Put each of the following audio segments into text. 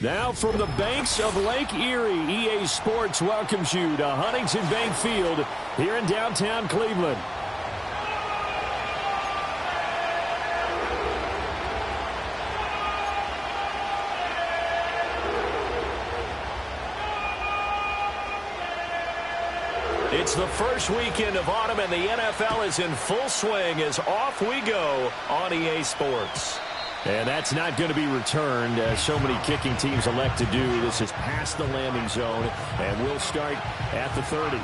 Now from the banks of Lake Erie, EA Sports welcomes you to Huntington Bank Field here in downtown Cleveland. It's the first weekend of autumn, and the NFL is in full swing as off we go on EA Sports. And that's not going to be returned, as so many kicking teams elect to do. This is past the landing zone, and we'll start at the 30.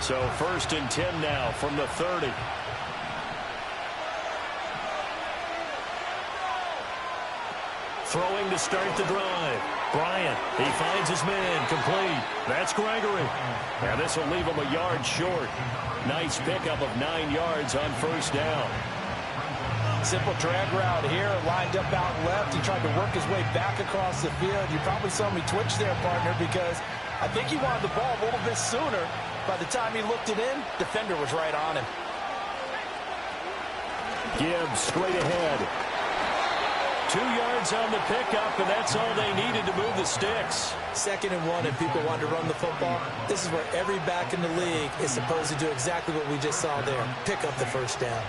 So 1st and 10 now from the 30. Throwing to start the drive. Bryant, he finds his man, complete. That's Gregory. And this will leave him a yard short. Nice pickup of 9 yards on 1st down. Simple drag route here, lined up out left. He tried to work his way back across the field. You probably saw me twitch there, partner, because I think he wanted the ball a little bit sooner. By the time he looked it in, defender was right on him. Gibbs straight ahead. 2 yards on the pickup, and that's all they needed to move the sticks. 2nd and 1, and people want to run the football. This is where every back in the league is supposed to do exactly what we just saw there. Pick up the 1st down.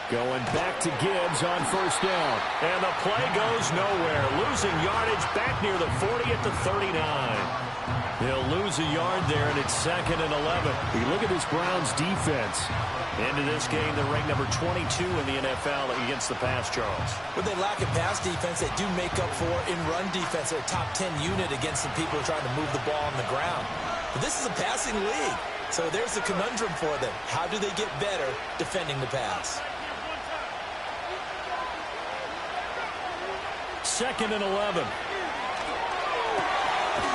Going back to Gibbs on 1st down. And the play goes nowhere. Losing yardage back near the 40 at the 39. He'll lose a yard there, and it's 2nd and 11. You look at this Browns defense. Into this game, they're ranked number 22 in the NFL against the pass, Charles. When they lack a pass defense, they do make up for in run defense. They're a top 10 unit against the people trying to move the ball on the ground. But this is a passing league. So there's the conundrum for them. How do they get better defending the pass? 2nd and 11.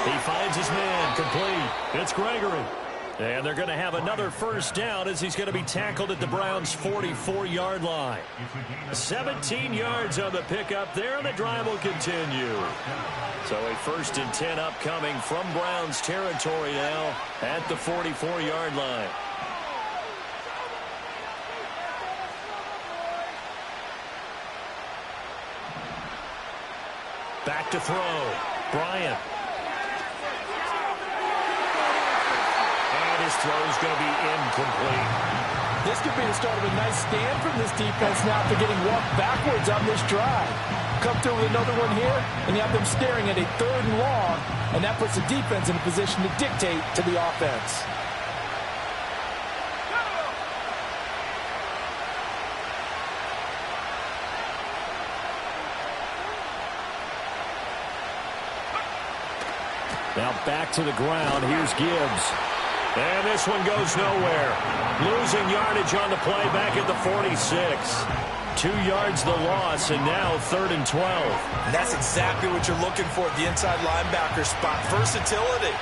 He finds his man, complete. It's Gregory. And they're going to have another 1st down as he's going to be tackled at the Browns' 44-yard line. 17 yards on the pickup there, and the drive will continue. So a 1st and 10 upcoming from Browns territory now at the 44-yard line. Back to throw. Bryant. And his throw is going to be incomplete. This could be the start of a nice stand from this defense now after getting walked backwards on this drive. Come through with another one here, and you have them staring at a 3rd and long, and that puts the defense in a position to dictate to the offense. Now back to the ground. Here's Gibbs. And this one goes nowhere. Losing yardage on the play back at the 46. 2 yards the loss, and now 3rd and 12. And that's exactly what you're looking for at the inside linebacker spot. Versatility.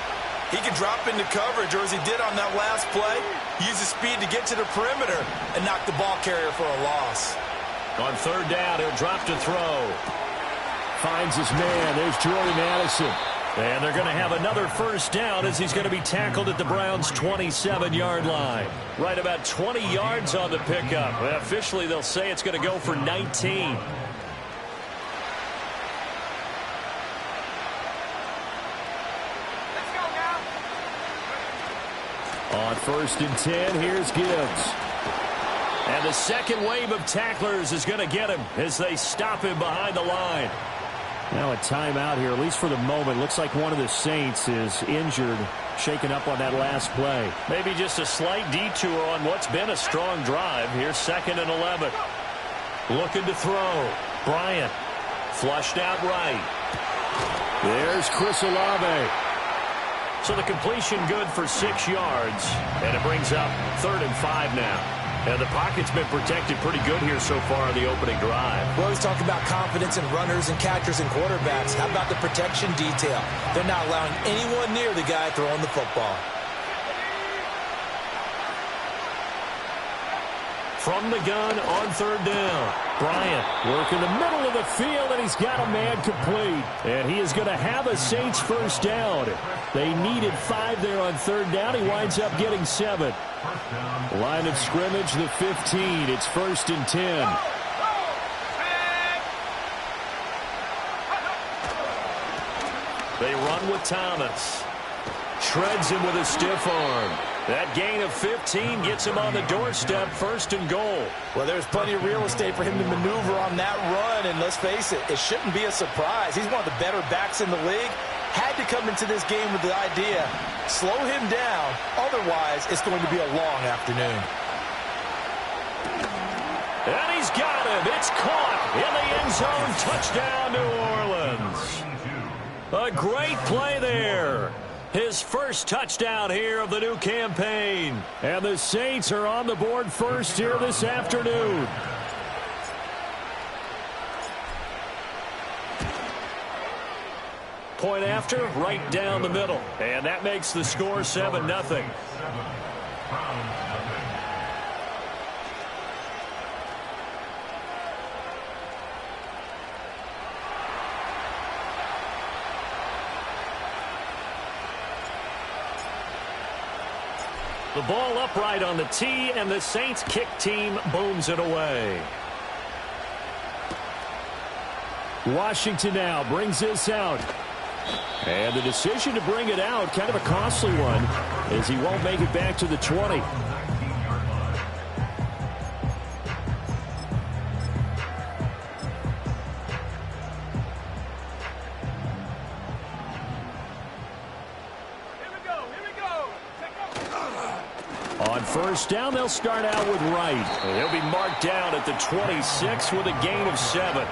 He can drop into coverage, or as he did on that last play, use his speed to get to the perimeter and knock the ball carrier for a loss. On 3rd down, he'll drop to throw. Finds his man. There's Jordan Addison. And they're going to have another 1st down as he's going to be tackled at the Browns' 27-yard line. Right about 20 yards on the pickup. Officially, they'll say it's going to go for 19. On 1st and 10, here's Gibbs. And the second wave of tacklers is going to get him as they stop him behind the line. Now a timeout here, at least for the moment. Looks like one of the Saints is injured, shaken up on that last play. Maybe just a slight detour on what's been a strong drive. Here's 2nd and 11. Looking to throw. Bryant. Flushed out right. There's Chris Olave. So the completion good for 6 yards. And it brings up 3rd and 5 now. And the pocket's been protected pretty good here so far on the opening drive. We always talk about confidence in runners and catchers and quarterbacks. How about the protection detail? They're not allowing anyone near the guy throwing the football. from the gun on third down. Bryant working the middle of the field, and he's got a man complete. And he is going to have a Saints first down. They needed 5 there on third down. He winds up getting 7. Line of scrimmage, the 15. It's 1st and 10. They run with Thomas. Shreds him with a stiff arm. That gain of 15 gets him on the doorstep, 1st and goal. Well, there's plenty of real estate for him to maneuver on that run, and let's face it, it shouldn't be a surprise. He's one of the better backs in the league. Had to come into this game with the idea, slow him down, otherwise it's going to be a long afternoon. And he's got him. It's caught in the end zone. Touchdown, New Orleans. A great play there. His first touchdown here of the new campaign. And the Saints are on the board first here this afternoon. Point after, right down the middle. And that makes the score 7-0. The ball upright on the tee, and the Saints kick team booms it away. Washington now brings this out. And the decision to bring it out, kind of a costly one, as he won't make it back to the 20. On first down, they'll start out with Wright. And he'll be marked down at the 26 with a gain of 7.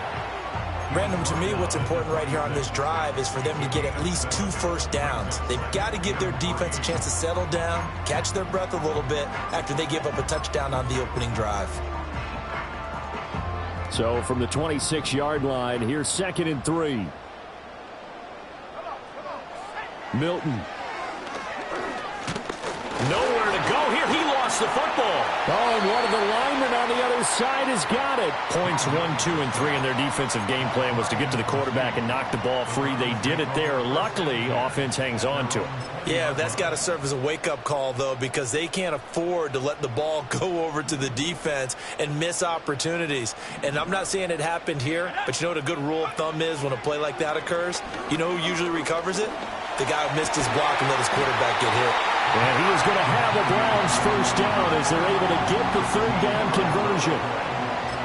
Brandon, to me, what's important right here on this drive is for them to get at least 2 first downs. They've got to give their defense a chance to settle down, catch their breath a little bit after they give up a touchdown on the opening drive. So from the 26-yard line, here's 2nd and 3. Milton. Nowhere to go here. He lost the football. Oh, and one of the linemen on the other side has got it. Points 1, 2, and 3 in their defensive game plan was to get to the quarterback and knock the ball free. They did it there. Luckily, offense hangs on to it. Yeah, that's got to serve as a wake-up call, though, because they can't afford to let the ball go over to the defense and miss opportunities. And I'm not saying it happened here, but you know what a good rule of thumb is when a play like that occurs? You know who usually recovers it? The guy who missed his block and let his quarterback get hit. And he is going to have a Browns first down as they're able to get the 3rd down conversion.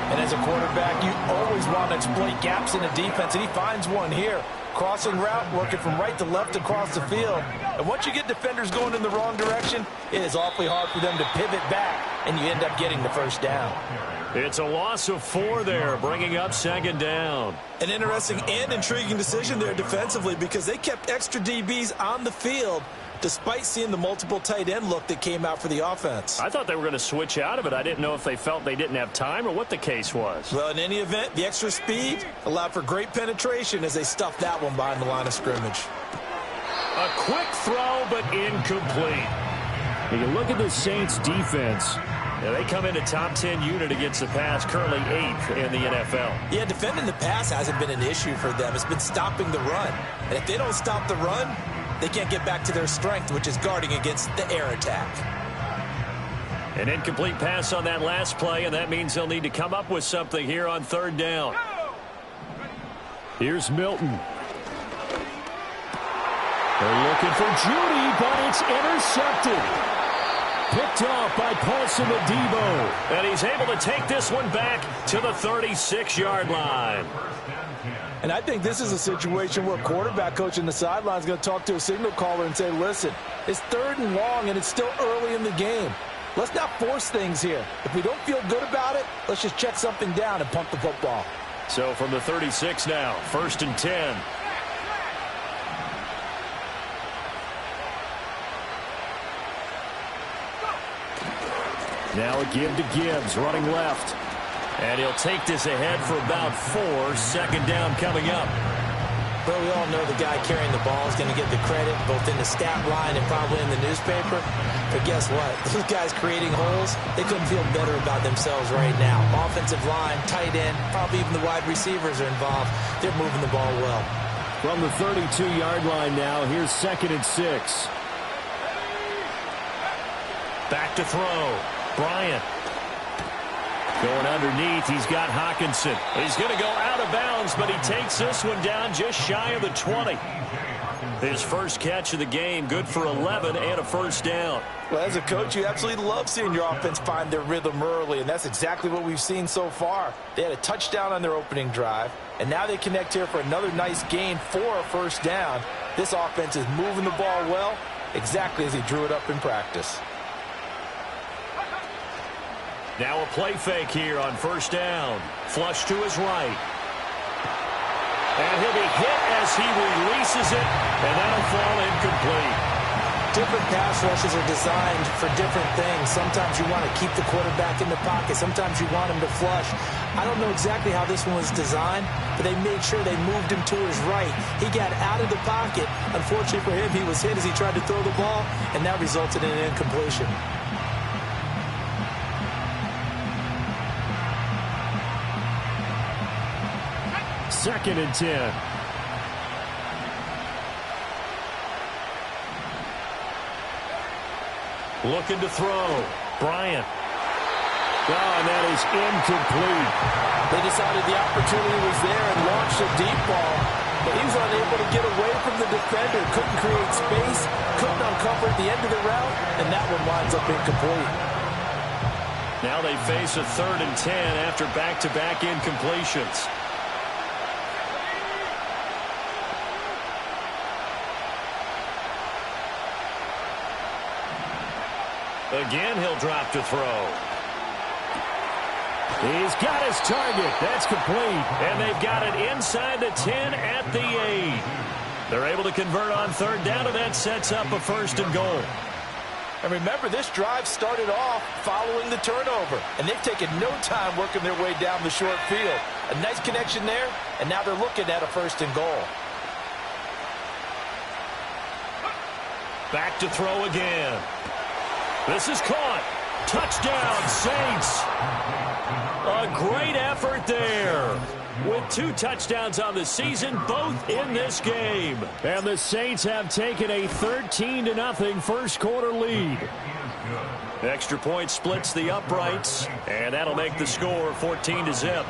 And as a quarterback, you always want to exploit gaps in the defense, and he finds one here. Crossing route, working from right to left across the field. And once you get defenders going in the wrong direction, it is awfully hard for them to pivot back, and you end up getting the first down. It's a loss of 4 there, bringing up 2nd down. An interesting and intriguing decision there defensively because they kept extra DBs on the field despite seeing the multiple tight end look that came out for the offense. I thought they were going to switch out of it. I didn't know if they felt they didn't have time or what the case was. Well, in any event, the extra speed allowed for great penetration as they stuffed that one behind the line of scrimmage. A quick throw, but incomplete. You look at the Saints defense. They come in a top 10 unit against the pass, currently 8th in the NFL. Yeah, defending the pass hasn't been an issue for them. It's been stopping the run. And if they don't stop the run, they can't get back to their strength, which is guarding against the air attack. An incomplete pass on that last play, and that means they'll need to come up with something here on 3rd down. Here's Milton. They're looking for Judy, but it's intercepted. Picked off by Paulson Adebo. And he's able to take this one back to the 36-yard line. And I think this is a situation where quarterback coach in the sideline is going to talk to a signal caller and say, listen, it's 3rd and long and it's still early in the game. Let's not force things here. If we don't feel good about it, let's just check something down and punt the football. So from the 36 now, 1st and 10. Now a give to Gibbs, running left. And he'll take this ahead for about 4. 2nd down coming up. Well, we all know the guy carrying the ball is going to get the credit both in the stat line and probably in the newspaper. But guess what? Those guys creating holes, they couldn't feel better about themselves right now. Offensive line, tight end, probably even the wide receivers are involved. They're moving the ball well. From the 32-yard line now, here's 2nd and 6. Back to throw. Bryant. Going underneath, he's got Hawkinson. He's going to go out of bounds, but he takes this one down just shy of the 20. His first catch of the game, good for 11 and a first down. Well, as a coach, you absolutely love seeing your offense find their rhythm early, and that's exactly what we've seen so far. They had a touchdown on their opening drive, and now they connect here for another nice gain for a first down. This offense is moving the ball well, exactly as he drew it up in practice. Now a play fake here on first down. Flush to his right. And he'll be hit as he releases it, and that'll fall incomplete. Different pass rushes are designed for different things. Sometimes you want to keep the quarterback in the pocket. Sometimes you want him to flush. I don't know exactly how this one was designed, but they made sure they moved him to his right. He got out of the pocket. Unfortunately for him, he was hit as he tried to throw the ball, and that resulted in an incompletion. Second and 10. Looking to throw. Bryant. Oh, and that is incomplete. They decided the opportunity was there and launched a deep ball, but he was unable to get away from the defender. Couldn't create space, couldn't uncover at the end of the route, and that one winds up incomplete. Now they face a 3rd and 10 after back-to-back incompletions. Again, he'll drop to throw. He's got his target. That's complete. And they've got it inside the 10 at the 8. They're able to convert on 3rd down, and that sets up a 1st and goal. And remember, this drive started off following the turnover, and they've taken no time working their way down the short field. A nice connection there, and now they're looking at a 1st and goal. Back to throw again. This is caught. Touchdown, Saints. A great effort there. With 2 touchdowns on the season, both in this game. And the Saints have taken a 13-0 first quarter lead. Extra point splits the uprights, and that'll make the score 14-0.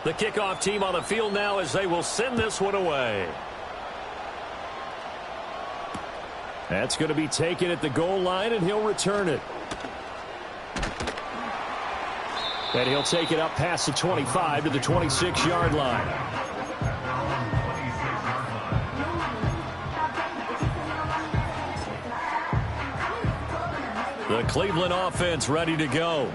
The kickoff team on the field now as they will send this one away. That's going to be taken at the goal line, and he'll return it. And he'll take it up past the 25 to the 26-yard line. The Cleveland offense ready to go.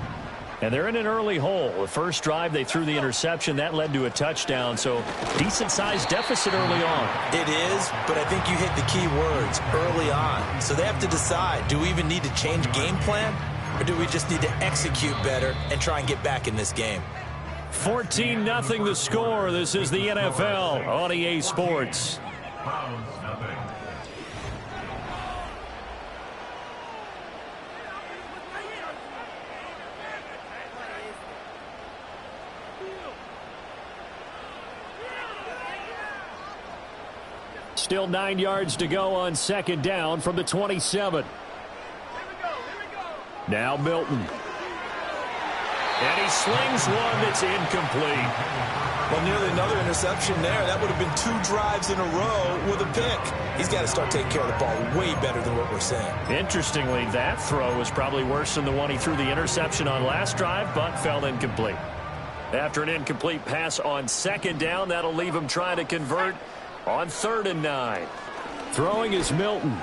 And they're in an early hole. The first drive, they threw the interception. That led to a touchdown, so decent-sized deficit early on. It is, but I think you hit the key words, early on. So they have to decide, do we even need to change game plan, or do we just need to execute better and try and get back in this game? 14-0 the score. This is the NFL on EA Sports. Still 9 yards to go on 2nd down from the 27. Now Milton. And he slings one that's incomplete. Well, nearly another interception there. That would have been 2 drives in a row with a pick. He's got to start taking care of the ball way better than what we're saying. Interestingly, that throw was probably worse than the one he threw the interception on last drive, but fell incomplete. After an incomplete pass on 2nd down, that'll leave him trying to convert on 3rd and 9. Throwing is Milton.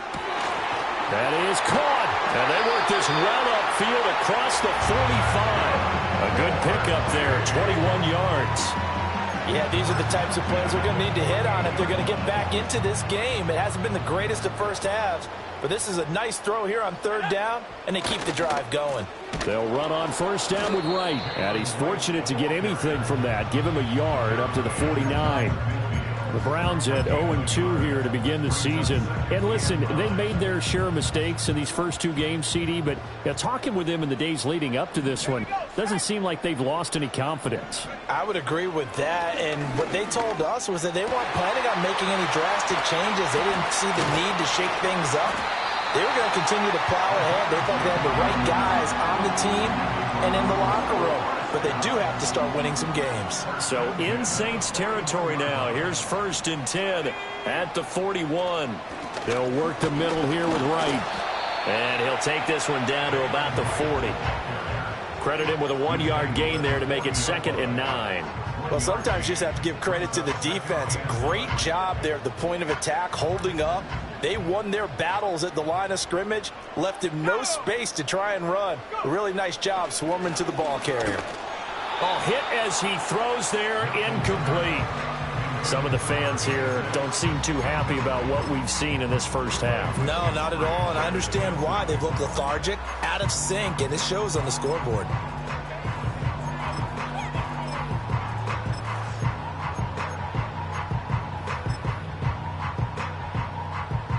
That is caught. And they work this well upfield across the 45. A good pickup there, 21 yards. Yeah, these are the types of plays they're going to need to hit on if they're going to get back into this game. It hasn't been the greatest of first halves, but this is a nice throw here on third down, and they keep the drive going. They'll run on first down with Wright. And he's fortunate to get anything from that. Give him a yard up to the 49. The Browns at 0-2 here to begin the season. And listen, they made their share of mistakes in these first two games, CD, but talking with them in the days leading up to this one, doesn't seem like they've lost any confidence. I would agree with that, and what they told us was that they weren't planning on making any drastic changes. They didn't see the need to shake things up. They were going to continue to plow ahead. They thought they had the right guys on the team and in the locker room. But they do have to start winning some games. So in Saints territory now. Here's 1st and 10 at the 41. They'll work the middle here with Wright. And he'll take this one down to about the 40. Credit him with a 1-yard gain there to make it 2nd and 9. Well, sometimes you just have to give credit to the defense. Great job there at the point of attack, holding up. They won their battles at the line of scrimmage, left him no space to try and run. A really nice job swarming to the ball carrier. Oh, hit as he throws there, incomplete. Some of the fans here don't seem too happy about what we've seen in this first half. No, not at all, and I understand why. They've looked lethargic, out of sync, and it shows on the scoreboard.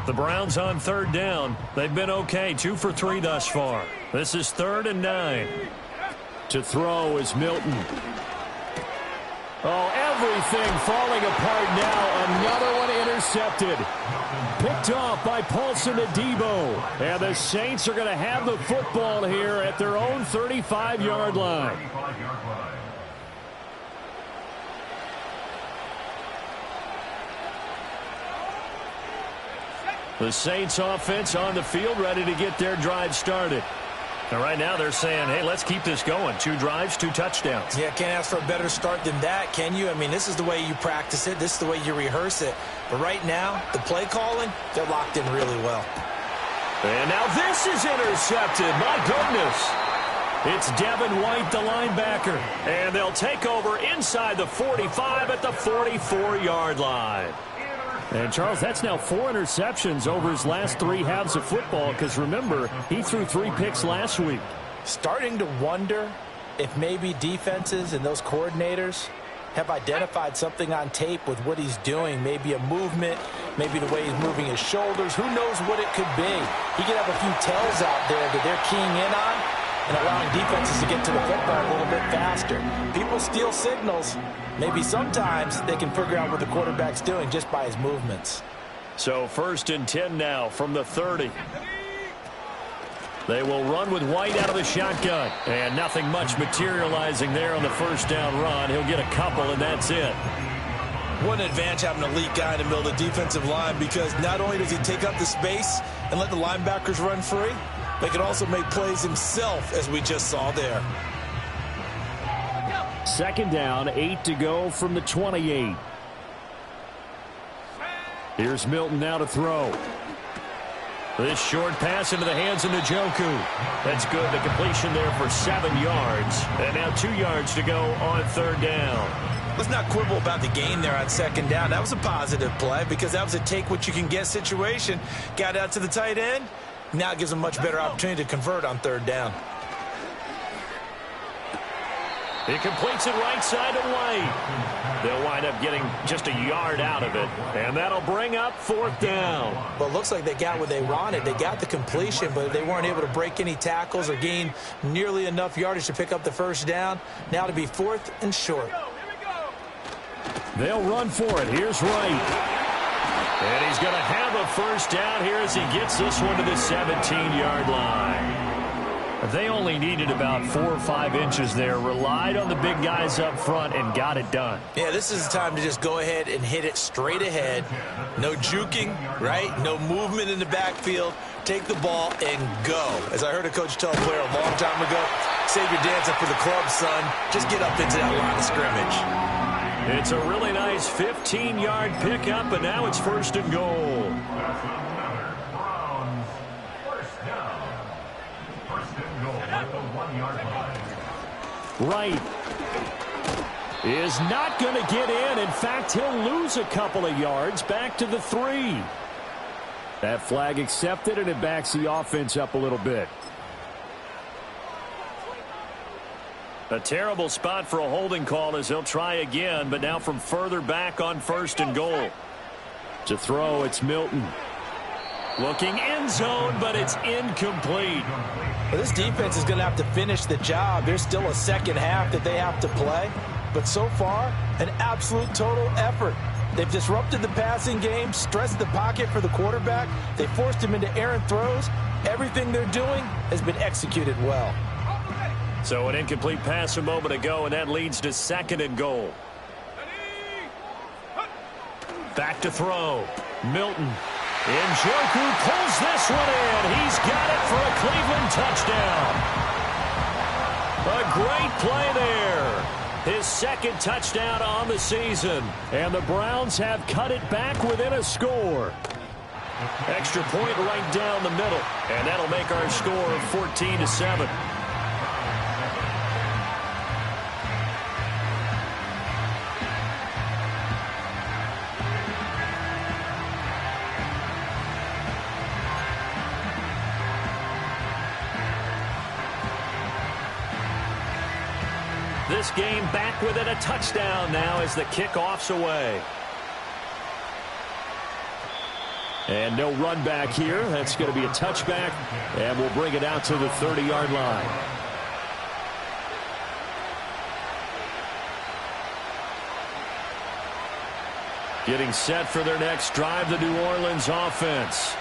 The Browns on third down. They've been okay, 2 for 3 thus far. This is 3rd and 9. To throw is Milton. Oh, everything falling apart now. Another one intercepted. Picked off by Paulson Adebo. And the Saints are going to have the football here at their own 35-yard line. The Saints offense on the field, ready to get their drive started. And right now they're saying, hey, let's keep this going. 2 drives, 2 touchdowns. Yeah, can't ask for a better start than that, can you? I mean, this is the way you practice it. This is the way you rehearse it. But right now, the play calling, they're locked in really well. And now this is intercepted. My goodness. It's Devin White, the linebacker. And they'll take over inside the 45 at the 44-yard line. And, Charles, that's now 4 interceptions over his last 3 halves of football because, remember, he threw 3 picks last week. Starting to wonder if maybe defenses and those coordinators have identified something on tape with what he's doing. Maybe a movement, maybe the way he's moving his shoulders. Who knows what it could be? He could have a few tells out there that they're keying in on and allowing defenses to get to the football a little bit faster. People steal signals. Maybe sometimes they can figure out what the quarterback's doing just by his movements. So 1st and 10 now from the 30. They will run with White out of the shotgun. And nothing much materializing there on the first down run. He'll get a couple, and that's it. What an advantage having an elite guy in the middle of the defensive line, because not only does he take up the space and let the linebackers run free, but he can also make plays himself, as we just saw there. 2nd down, 8 to go from the 28. Here's Milton now to throw. This short pass into the hands of Njoku. That's good. The completion there for 7 yards. And now 2 yards to go on 3rd down. Let's not quibble about the gain there on 2nd down. That was a positive play because that was a take-what-you-can-get situation. Got out to the tight end. Now it gives him a much better opportunity to convert on 3rd down. He completes it right side to White. They'll wind up getting just a yard out of it. And that'll bring up 4th down. Well, it looks like they got what they wanted. They got the completion, but they weren't able to break any tackles or gain nearly enough yardage to pick up the first down. Now to be 4th and short. They'll run for it. Here's Wright. And he's going to have a first down here as he gets this one to the 17-yard line. They only needed about 4 or 5 inches there, relied on the big guys up front, and got it done. Yeah, this is the time to just go ahead and hit it straight ahead. No juking, right? No movement in the backfield. Take the ball and go. As I heard a coach tell a player a long time ago, save your dancing for the club, son. Just get up into that line of scrimmage. It's a really nice 15-yard pickup, and now it's 1st and goal. Right. is not going to get in. In fact, he'll lose a couple of yards back to the 3. That flag accepted, and it backs the offense up a little bit. A terrible spot for a holding call as he'll try again, but now from further back on 1st and goal. To throw, it's Milton. Looking end zone, but it's incomplete. Well, this defense is going to have to finish the job. There's still a second half that they have to play. But so far, an absolute total effort. They've disrupted the passing game, stressed the pocket for the quarterback. They forced him into errant throws. Everything they're doing has been executed well. So an incomplete pass a moment ago, and that leads to 2nd and goal. Back to throw. Milton. Njoku pulls this one in. He's got it for a Cleveland touchdown. A great play there. His 2nd touchdown on the season. And the Browns have cut it back within a score. Extra point right down the middle. And that'll make our score 14-7. This game back within a touchdown now as the kickoff's away. And no run back here. That's going to be a touchback, and we'll bring it out to the 30-yard line. Getting set for their next drive, the New Orleans offense.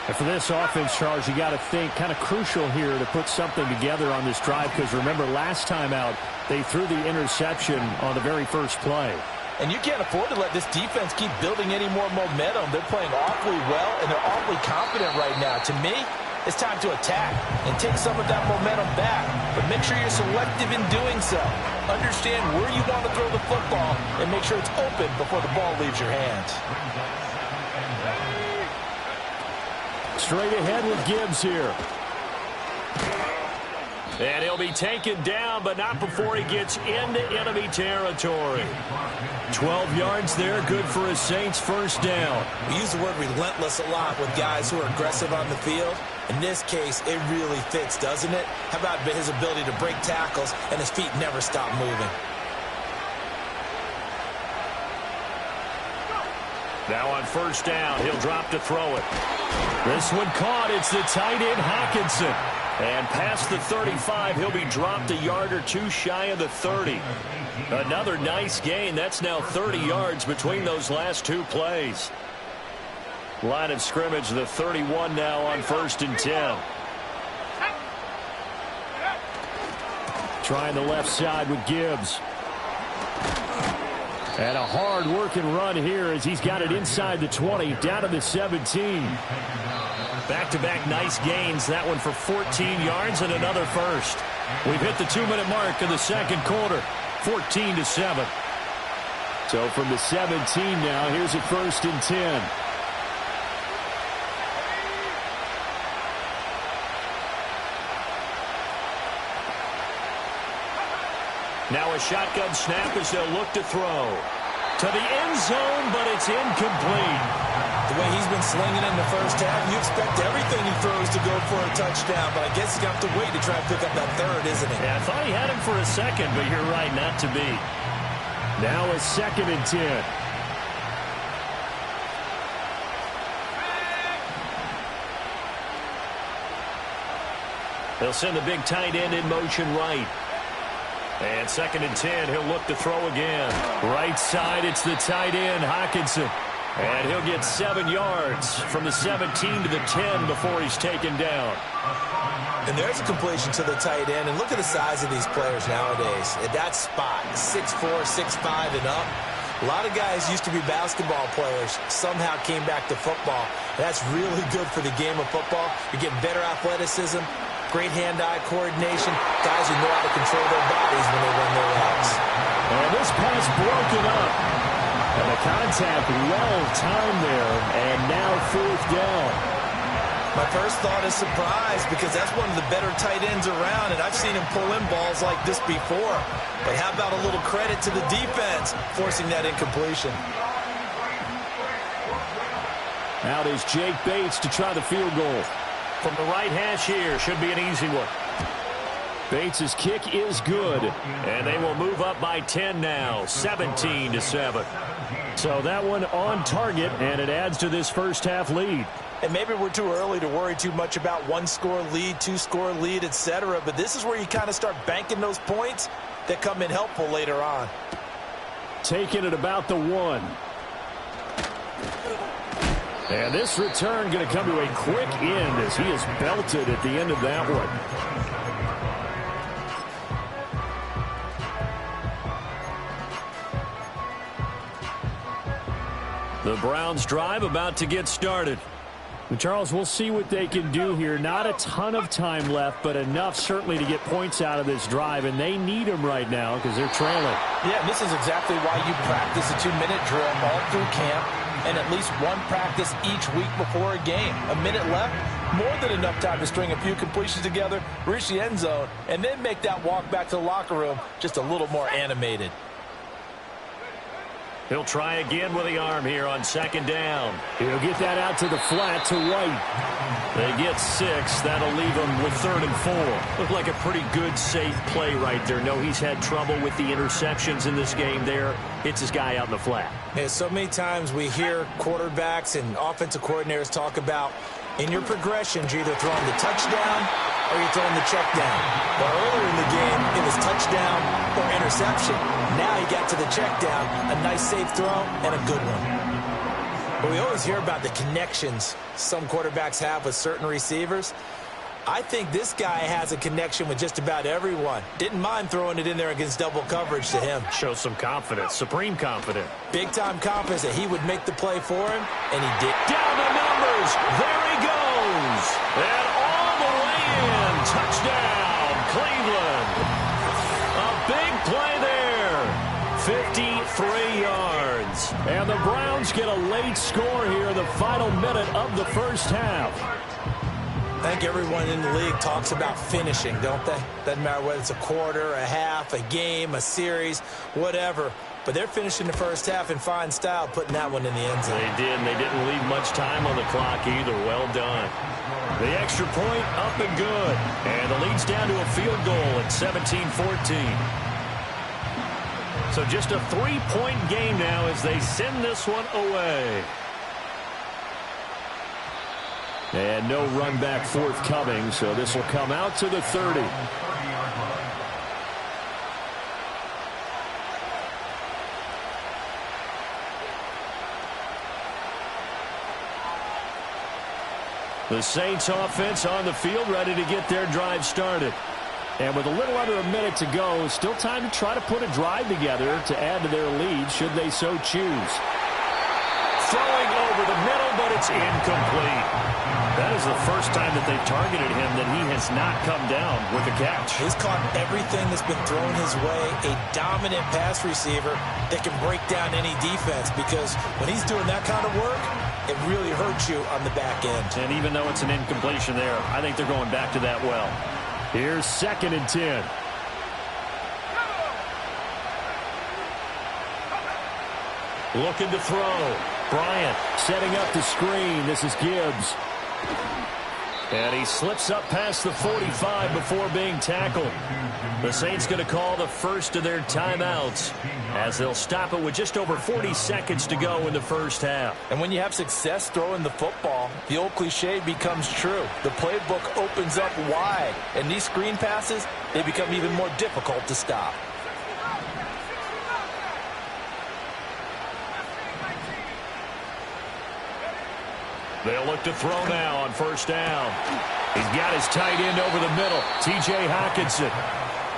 And for this offense, Charles, you got to think kind of crucial here to put something together on this drive, because remember last time out they threw the interception on the very first play. And you can't afford to let this defense keep building any more momentum. They're playing awfully well, and they're awfully confident right now. To me, it's time to attack and take some of that momentum back. But make sure you're selective in doing so. Understand where you want to throw the football and make sure it's open before the ball leaves your hands. Straight ahead with Gibbs here. And he'll be taken down, but not before he gets into enemy territory. 12 yards there, good for a Saints first down. We use the word relentless a lot with guys who are aggressive on the field. In this case, it really fits, doesn't it? How about his ability to break tackles and his feet never stop moving? Now on first down, he'll drop to throw it. This one caught. It's the tight end, Hockenson. And past the 35, he'll be dropped a yard or two shy of the 30. Another nice gain. That's now 30 yards between those last two plays. Line of scrimmage, the 31 now on 1st and 10. Trying the left side with Gibbs. And a hard-working run here as he's got it inside the 20, down to the 17. Back-to-back nice gains. That one for 14 yards and another first. We've hit the 2-minute mark of the second quarter, 14-7. So from the 17 now, here's a 1st and 10. Now a shotgun snap as they'll look to throw. To the end zone, but it's incomplete. The way he's been slinging in the first half, you expect everything he throws to go for a touchdown, but I guess he's going to have to wait to try and pick up that third, isn't he? Yeah, I thought he had him for a second, but you're right, not to be. Now a 2nd and 10. They'll send the big tight end in motion right. And 2nd and 10, he'll look to throw again. Right side, it's the tight end, Hockenson. And he'll get 7 yards from the 17 to the 10 before he's taken down. And there's a completion to the tight end. And look at the size of these players nowadays. At that spot, 6'4", 6'5", and up. A lot of guys used to be basketball players, somehow came back to football. That's really good for the game of football. You're getting better athleticism, great hand-eye coordination, guys who know how to control their bodies when they run their routes. And this pass broken up. And the contact well timed there, and now 4th down. My first thought is surprise because that's one of the better tight ends around, and I've seen him pull in balls like this before. But how about a little credit to the defense forcing that incompletion? Out is Jake Bates to try the field goal. From the right hash here, should be an easy one. Bates' kick is good, and they will move up by 10 now, 17-7. So that one on target, and it adds to this first half lead. And maybe we're too early to worry too much about one-score lead, two-score lead, etc. But this is where you kind of start banking those points that come in helpful later on. Taking it about the 1. And this return going to come to a quick end as he is belted at the end of that one. The Browns drive about to get started. And Charles, we'll see what they can do here. Not a ton of time left, but enough certainly to get points out of this drive, and they need them right now because they're trailing. Yeah, this is exactly why you practice a 2-minute drill all through camp and at least one practice each week before a game. A minute left, more than enough time to string a few completions together, reach the end zone, and then make that walk back to the locker room just a little more animated. He'll try again with the arm here on second down. He'll get that out to the flat to White. They get 6. That'll leave them with 3rd and 4. Looked like a pretty good, safe play right there. No, he's had trouble with the interceptions in this game there. Hits his guy out in the flat. Yeah, so many times we hear quarterbacks and offensive coordinators talk about in your progressions, you're either throwing the touchdown or you're throwing the check down. But earlier in the game, it was touchdown or interception. Now he got to the check down, a nice safe throw, and a good one. But we always hear about the connections some quarterbacks have with certain receivers. I think this guy has a connection with just about everyone. Didn't mind throwing it in there against double coverage to him. Shows some confidence, supreme confidence. Big-time confidence that he would make the play for him, and he did. Down the numbers. There he goes. And all the way in. Touchdown, Cleveland. A big play there. 53 yards. And the Browns get a late score here in the final minute of the first half. I think everyone in the league talks about finishing, don't they? Doesn't matter whether it's a quarter, a half, a game, a series, whatever. But they're finishing the first half in fine style, putting that one in the end zone. They did, and they didn't leave much time on the clock either. Well done. The extra point up and good. And the lead's down to a field goal at 17-14. So just a 3-point game now as they send this one away. And no run back forthcoming, so this will come out to the 30. The Saints offense on the field, ready to get their drive started. And with a little under a minute to go, still time to try to put a drive together to add to their lead should they so choose. Throwing over the middle, but it's incomplete. That is the first time that they've targeted him that he has not come down with a catch. He's caught everything that's been thrown his way, a dominant pass receiver that can break down any defense, because when he's doing that kind of work, it really hurts you on the back end. And even though it's an incompletion there, I think they're going back to that well. Here's 2nd and 10. Looking to throw. Bryant setting up the screen. This is Gibbs. And he slips up past the 45 before being tackled. The Saints going to call the first of their timeouts as they'll stop it with just over 40 seconds to go in the first half. And when you have success throwing the football, the old cliche becomes true. The playbook opens up wide, and these screen passes, they become even more difficult to stop. They'll look to throw now on first down. He's got his tight end over the middle, T.J. Hockenson.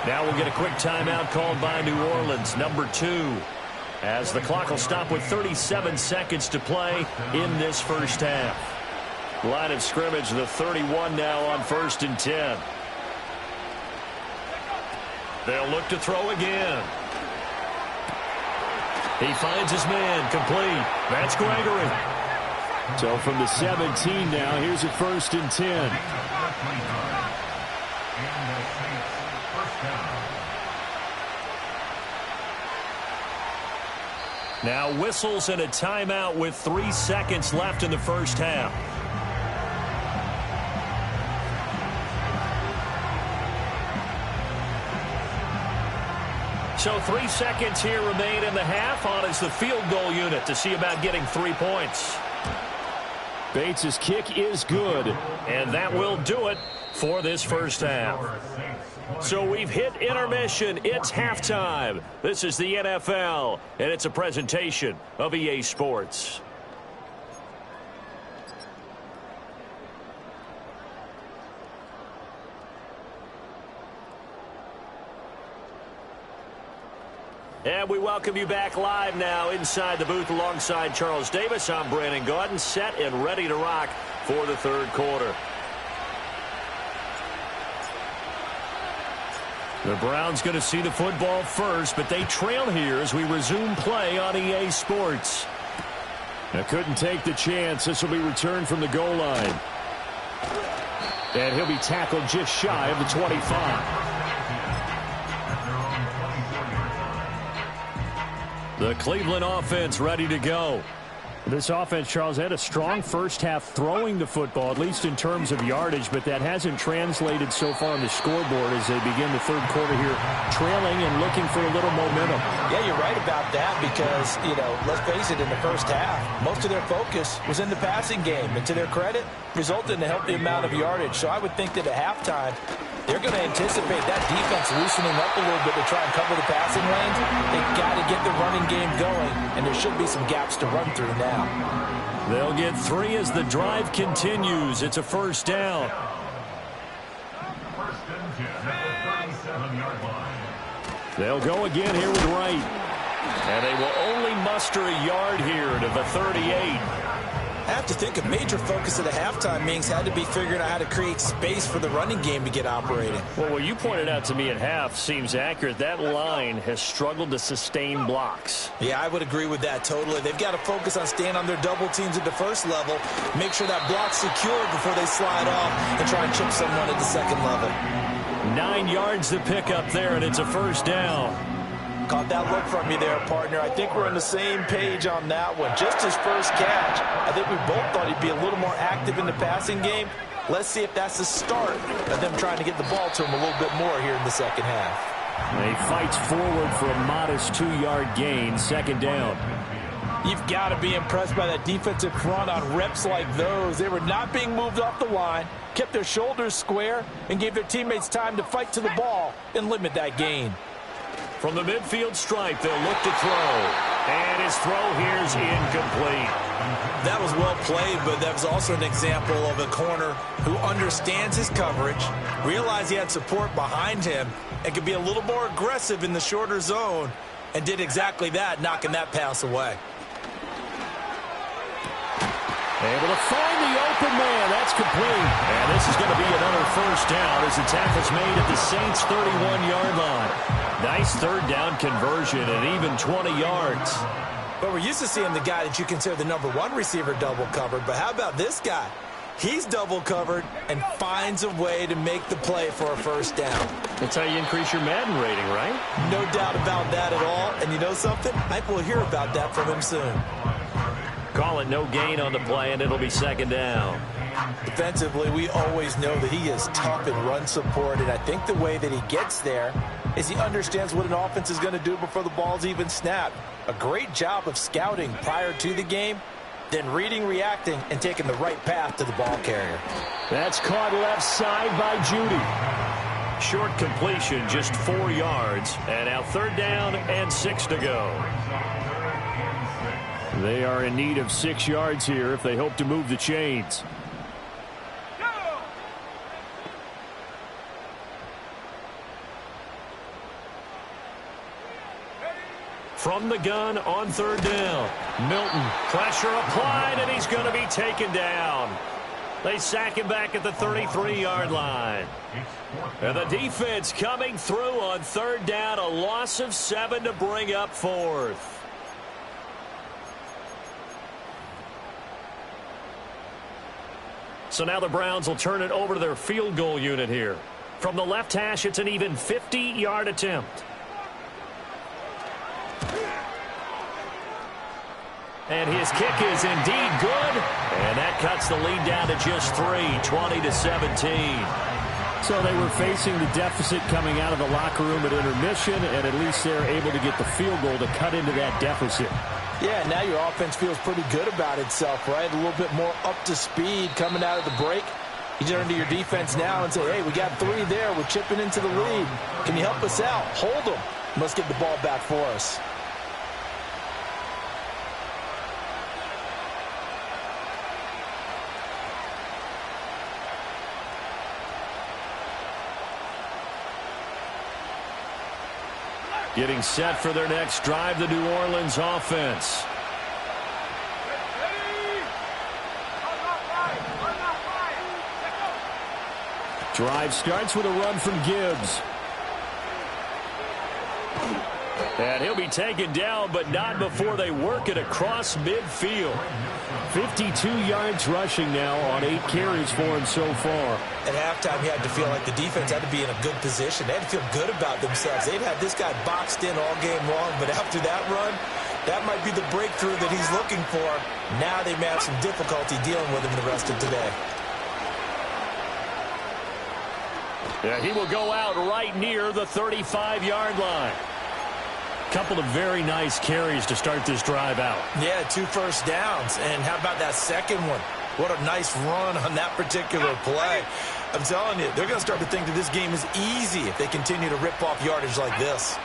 Now we'll get a quick timeout called by New Orleans, number 2, as the clock will stop with 37 seconds to play in this first half. Line of scrimmage, the 31 now on 1st and 10. They'll look to throw again. He finds his man, complete. That's Gregory. So from the 17 now, here's a 1st and 10. Now whistles and a timeout with 3 seconds left in the first half. So 3 seconds here remain in the half. On is the field goal unit to see about getting 3 points. Bates' kick is good, and that will do it for this first half. So we've hit intermission. It's halftime. This is the NFL, and it's a presentation of EA Sports. And we welcome you back live now inside the booth alongside Charles Davis. I'm Brandon Gaudin, set and ready to rock for the third quarter. The Browns going to see the football first, but they trail here as we resume play on EA Sports. Now couldn't take the chance. This will be returned from the goal line. And he'll be tackled just shy of the 25. The Cleveland offense ready to go. This offense, Charles, had a strong first half throwing the football, at least in terms of yardage, but that hasn't translated so far on the scoreboard as they begin the third quarter here, trailing and looking for a little momentum. Yeah, you're right about that because, let's face it, in the first half, most of their focus was in the passing game, and to their credit, resulted in a healthy amount of yardage. So I would think that at halftime, they're going to anticipate that defense loosening up a little bit to try and cover the passing lanes. They've got to get the running game going, and there should be some gaps to run through now. They'll get 3 as the drive continues. It's a first down. They'll go again here with Wright. And they will only muster a yard here to the 38. I have to think a major focus of the halftime meetings had to be figuring out how to create space for the running game to get operating. Well, what you pointed out to me at half seems accurate. That line has struggled to sustain blocks. Yeah, I would agree with that totally. They've got to focus on staying on their double teams at the first level, make sure that block's secured before they slide off and try and chip someone at the second level. 9 yards to pick up there, and it's a first down. Caught that look from you there, partner. I think we're on the same page on that one. Just his first catch. I think we both thought he'd be a little more active in the passing game. Let's see if that's the start of them trying to get the ball to him a little bit more here in the second half. He fights forward for a modest 2-yard gain, second down. You've got to be impressed by that defensive front on reps like those. They were not being moved off the line, kept their shoulders square, and gave their teammates time to fight to the ball and limit that gain. From the midfield stripe, they'll look to throw. And his throw here's incomplete. That was well played, but that was also an example of a corner who understands his coverage, realized he had support behind him, and could be a little more aggressive in the shorter zone, and did exactly that, knocking that pass away. Able to find the open man. That's complete. And this is going to be another first down as the tackle's made at the Saints' 31-yard line. Nice third down conversion and even 20 yards. But we're used to seeing the guy that you consider the number 1 receiver double covered. But how about this guy? He's double covered and finds a way to make the play for a first down. That's how you increase your Madden rating, right? No doubt about that at all. And you know something? I think we'll hear about that from him soon. Call it no gain on the play, and it'll be second down. Defensively, we always know that he is tough in run support, and I think the way that he gets there is he understands what an offense is going to do before the ball's even snapped. A great job of scouting prior to the game, then reading, reacting, and taking the right path to the ball carrier. That's caught left side by Judy. Short completion, just 4 yards, and now third down and 6 to go. They are in need of 6 yards here if they hope to move the chains. From the gun on third down. Milton, pressure applied, and he's going to be taken down. They sack him back at the 33-yard line. And the defense coming through on third down, a loss of 7 to bring up fourth. So now the Browns will turn it over to their field goal unit here. From the left hash, it's an even 50-yard attempt. And his kick is indeed good. And that cuts the lead down to just 3, 20-17. So they were facing the deficit coming out of the locker room at intermission, and at least they're able to get the field goal to cut into that deficit. Yeah, now your offense feels pretty good about itself, right? A little bit more up to speed coming out of the break. You turn to your defense now and say, hey, we got 3 there. We're chipping into the lead. Can you help us out? Hold them. Let's get the ball back for us. Getting set for their next drive, the New Orleans offense. Drive starts with a run from Gibbs. And he'll be taken down, but not before they work it across midfield. 52 yards rushing now on 8 carries for him so far. At halftime, he had to feel like the defense had to be in a good position. They had to feel good about themselves. They'd had this guy boxed in all game long, but after that run, that might be the breakthrough that he's looking for. Now they may have some difficulty dealing with him the rest of today. Yeah, he will go out right near the 35-yard line. Couple of very nice carries to start this drive out. Yeah, 2 first downs. And how about that second one? What a nice run on that particular play. I'm telling you, they're going to start to think that this game is easy if they continue to rip off yardage like this.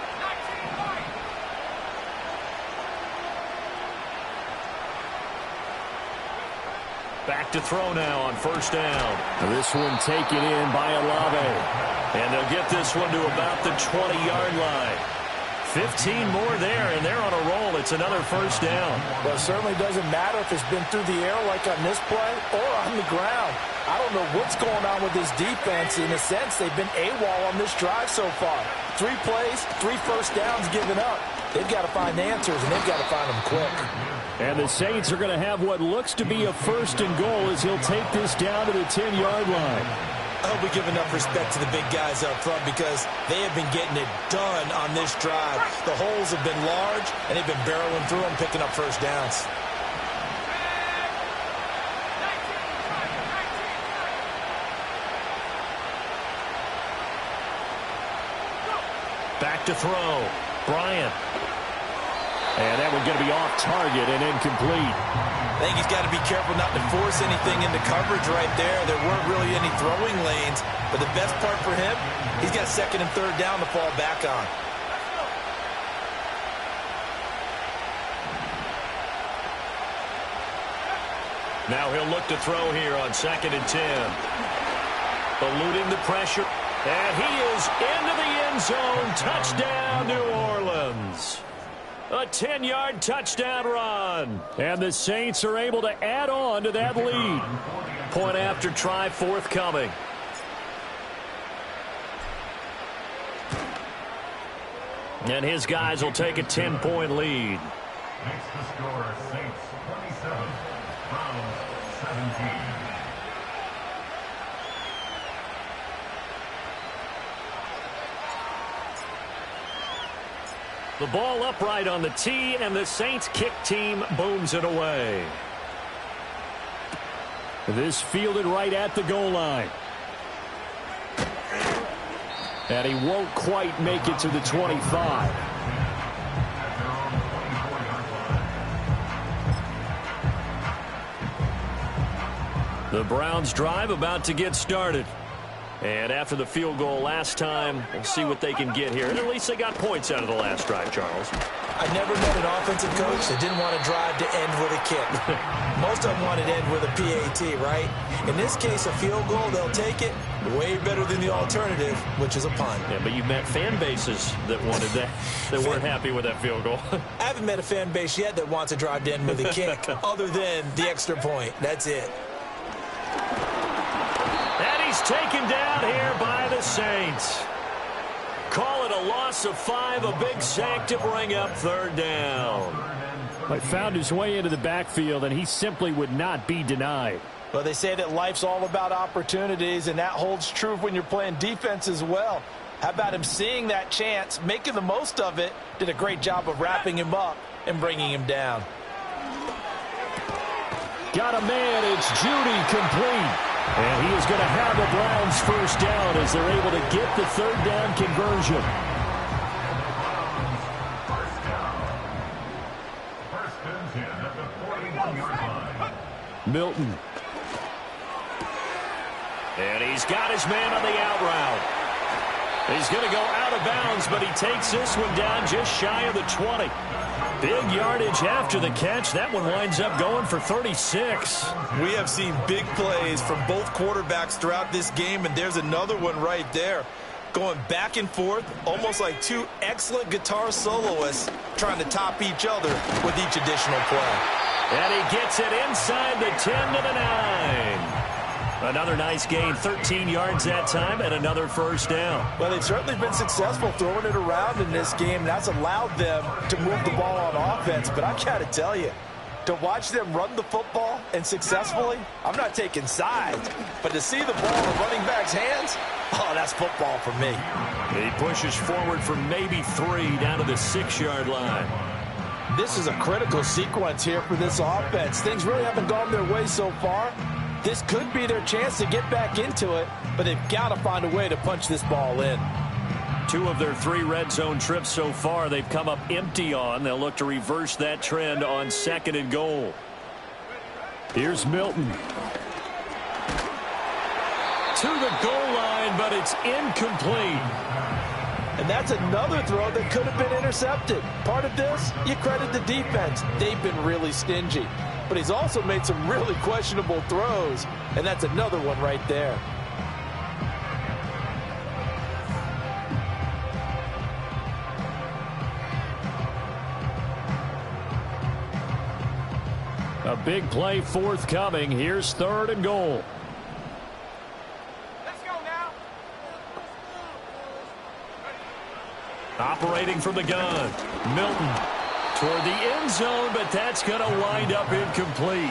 Back to throw now on first down. This one taken in by Olave. And they'll get this one to about the 20-yard line. 15 more there, and they're on a roll. It's another first down. Well, it certainly doesn't matter if it's been through the air like on this play or on the ground. I don't know what's going on with this defense. In a sense, they've been AWOL on this drive so far. 3 plays, 3 first downs given up. They've got to find answers, and they've got to find them quick. And the Saints are going to have what looks to be a first and goal as he'll take this down to the 10-yard line. I hope we give enough respect to the big guys up front because they have been getting it done on this drive. The holes have been large, and they've been barreling through them, picking up first downs. Back to throw. Bryant. And that one's going to be off target and incomplete. I think he's got to be careful not to force anything into coverage right there. There weren't really any throwing lanes. But the best part for him, he's got 2nd and 3rd down to fall back on. Now he'll look to throw here on 2nd and 10. Eluding the pressure. And he is into the end zone. Touchdown, New Orleans. A 10-yard touchdown run. And the Saints are able to add on to that lead. Point after try forthcoming. And his guys will take a 10-point lead. Makes the score Saints 27, Browns 17. The ball upright on the tee, and the Saints kick team booms it away. This fielded right at the goal line. And he won't quite make it to the 25. The Browns drive about to get started. And after the field goal last time, we'll see what they can get here. And at least they got points out of the last drive, Charles. I never met an offensive coach that didn't want to drive to end with a kick. Most of them wanted to end with a PAT, right? In this case, a field goal, they'll take it. Way better than the alternative, which is a punt. Yeah, but you've met fan bases that wanted that, that weren't happy with that field goal. I haven't met a fan base yet that wants to drive to end with a kick, other than the extra point. That's it. And he's taken down here by the Saints. Call it a loss of 5, a big sack to bring up 3rd down. But found his way into the backfield, and he simply would not be denied. Well, they say that life's all about opportunities, and that holds true when you're playing defense as well. How about him seeing that chance, making the most of it, did a great job of wrapping him up and bringing him down. Got a man, it's Judy, complete. And he is going to have the Browns first down as they're able to get the third down conversion. First and 10 at the 41-yard line. Milton. And he's got his man on the out route. He's going to go out of bounds, but he takes this one down just shy of the 20. Big yardage after the catch. That one winds up going for 36. We have seen big plays from both quarterbacks throughout this game, and there's another one right there. Going back and forth, almost like two excellent guitar soloists trying to top each other with each additional play. And he gets it inside the 10 to the 9. Another nice gain, 13 yards that time, and another first down. Well, they've certainly been successful throwing it around in this game, and that's allowed them to move the ball on offense. But I got to tell you, to watch them run the football and successfully, I'm not taking sides, but to see the ball in the running back's hands, oh, that's football for me. He pushes forward for maybe 3 down to the 6-yard line. This is a critical sequence here for this offense. Things really haven't gone their way so far. This could be their chance to get back into it, but they've got to find a way to punch this ball in. 2 of their 3 red zone trips so far they've come up empty on. They'll look to reverse that trend on 2nd and goal. Here's Milton. To the goal line, but it's incomplete. And that's another throw that could have been intercepted. Part of this, you credit the defense. They've been really stingy. But he's also made some really questionable throws, and that's another one right there. A big play forthcoming. Here's 3rd and goal. Let's go now. Operating from the gun. Milton toward the end zone, but that's going to wind up incomplete.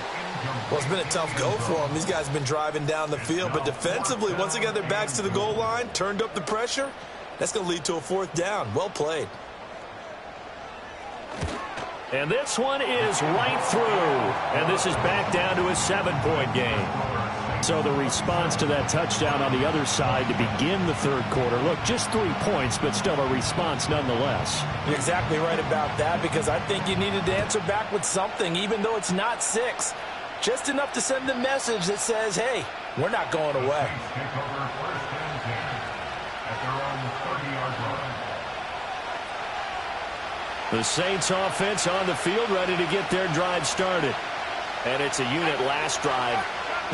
Well, it's been a tough go for them. These guys have been driving down the field, but defensively, once they got their backs to the goal line, turned up the pressure, that's going to lead to a 4th down. Well played. And this one is right through. And this is back down to a 7-point game. So the response to that touchdown on the other side to begin the 3rd quarter. Look, just 3 points, but still a response nonetheless. You're exactly right about that, because I think you needed to answer back with something, even though it's not 6. Just enough to send the message that says, hey, we're not going away. Take over 1st and 10 at their own 30-yard line. The Saints offense on the field, ready to get their drive started. And it's a unit last drive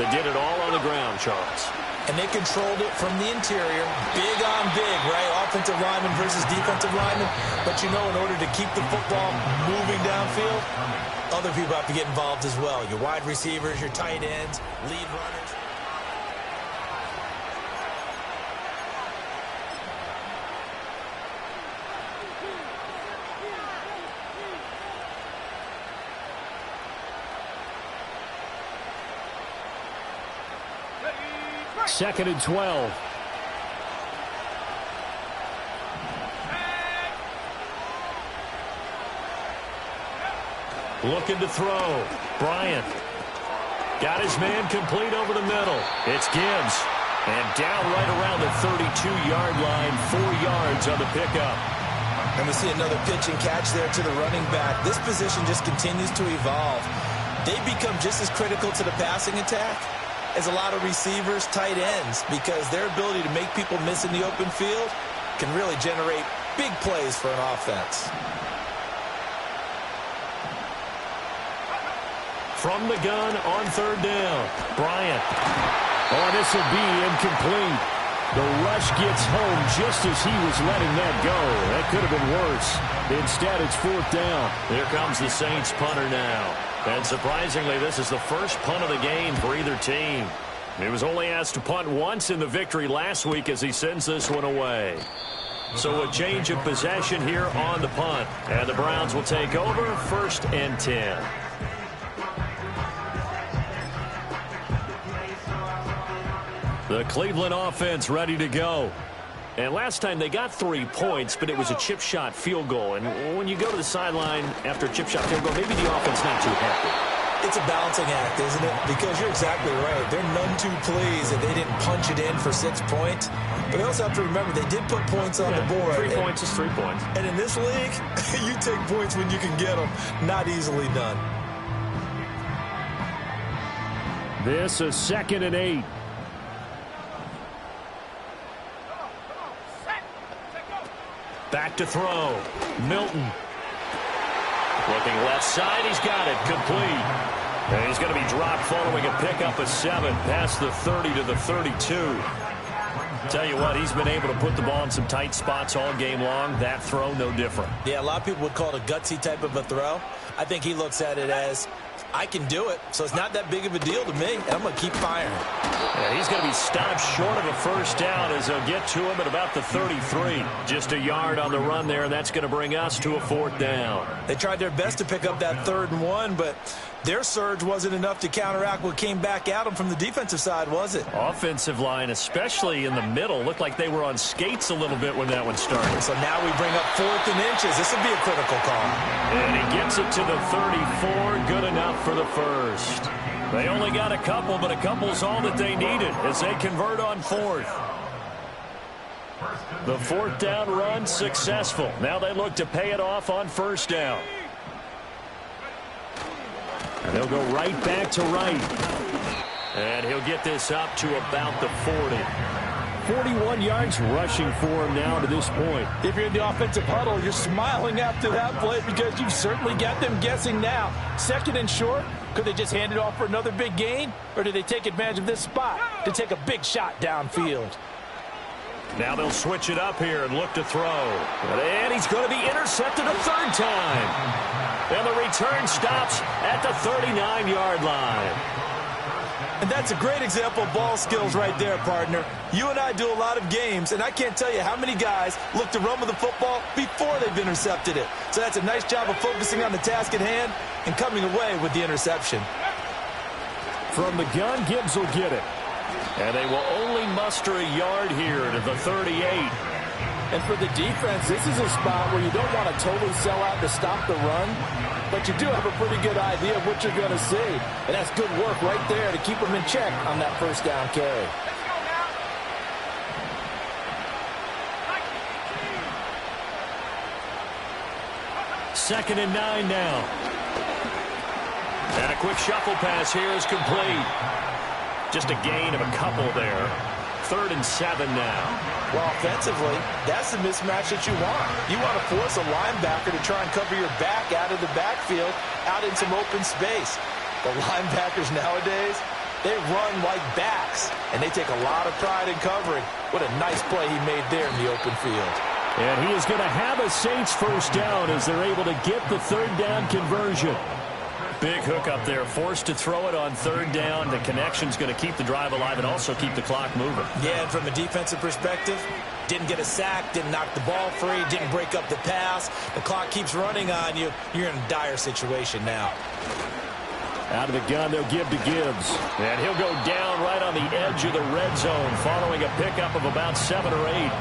that did it all on the ground, Charles. And they controlled it from the interior. Big on big, right? Offensive lineman versus defensive lineman. But you know, in order to keep the football moving downfield, other people have to get involved as well. Your wide receivers, your tight ends, lead runners. Second and 12. Looking to throw. Bryant. Got his man complete over the middle. It's Gibbs. And down right around the 32-yard line, 4 yards on the pickup. And we see another pitch and catch there to the running back. This position just continues to evolve. They become just as critical to the passing attack as a lot of receivers, tight ends, because their ability to make people miss in the open field can really generate big plays for an offense. From the gun on 3rd down. Bryant. Oh, this will be incomplete. The rush gets home just as he was letting that go. That could have been worse. Instead, it's 4th down. Here comes the Saints punter now. And surprisingly, this is the first punt of the game for either team. He was only asked to punt once in the victory last week as he sends this one away. So a change of possession here on the punt. And the Browns will take over 1st and 10. The Cleveland offense ready to go. And last time they got 3 points, but it was a chip shot field goal. And when you go to the sideline after a chip shot field goal, maybe the offense not too happy. It's a balancing act, isn't it? Because you're exactly right. They're none too pleased that they didn't punch it in for 6 points. But they also have to remember they did put points on the board. 3 points is 3 points. And in this league, you take points when you can get them. Not easily done. This is 2nd and 8. Back to throw. Milton. Looking left side. He's got it. Complete. And he's going to be dropped following a pickup of 7 past the 30 to the 32. Tell you what, he's been able to put the ball in some tight spots all game long. That throw, no different. Yeah, a lot of people would call it a gutsy type of a throw. I think he looks at it as, I can do it, so it's not that big of a deal to me, and I'm going to keep firing. Yeah, he's going to be stopped short of a first down as they'll get to him at about the 33. Just a yard on the run there, and that's going to bring us to a 4th down. They tried their best to pick up that 3rd and 1, but their surge wasn't enough to counteract what came back at them from the defensive side, was it? Offensive line, especially in the middle, looked like they were on skates a little bit when that one started. So now we bring up 4th and inches. This would be a critical call. And he gets it to the 34. Good enough for the first. They only got a couple, but a couple's all that they needed as they convert on 4th. The 4th down run successful. Now they look to pay it off on 1st down. And they'll go right back to right. And he'll get this up to about the 40. 41 yards rushing for him now to this point. If you're in the offensive huddle, you're smiling after that play because you've certainly got them guessing now. 2nd and short, could they just hand it off for another big gain? Or do they take advantage of this spot to take a big shot downfield? Now they'll switch it up here and look to throw. And he's going to be intercepted a 3rd time. And the return stops at the 39-yard line. And that's a great example of ball skills right there, partner. You and I do a lot of games, and I can't tell you how many guys look to run with the football before they've intercepted it. So that's a nice job of focusing on the task at hand and coming away with the interception. From the gun, Gibbs will get it. And they will only muster a yard here to the 38. And for the defense, this is a spot where you don't want to totally sell out to stop the run, but you do have a pretty good idea of what you're going to see. And that's good work right there to keep them in check on that 1st down carry. Second and 9 now. And a quick shuffle pass here is complete. Just a gain of a couple there. 3rd and 7 now. Well, offensively, that's the mismatch that you want. You want to force a linebacker to try and cover your back out of the backfield, out in some open space. The linebackers nowadays, they run like backs, and they take a lot of pride in covering. What a nice play he made there in the open field. And he is going to have a Saints 1st down as they're able to get the 3rd down conversion. Big hook up there, forced to throw it on 3rd down. The connection's going to keep the drive alive and also keep the clock moving. Yeah, and from a defensive perspective, didn't get a sack, didn't knock the ball free, didn't break up the pass. The clock keeps running on you. You're in a dire situation now. Out of the gun, they'll give to Gibbs. And he'll go down right on the edge of the red zone following a pickup of about 7 or 8.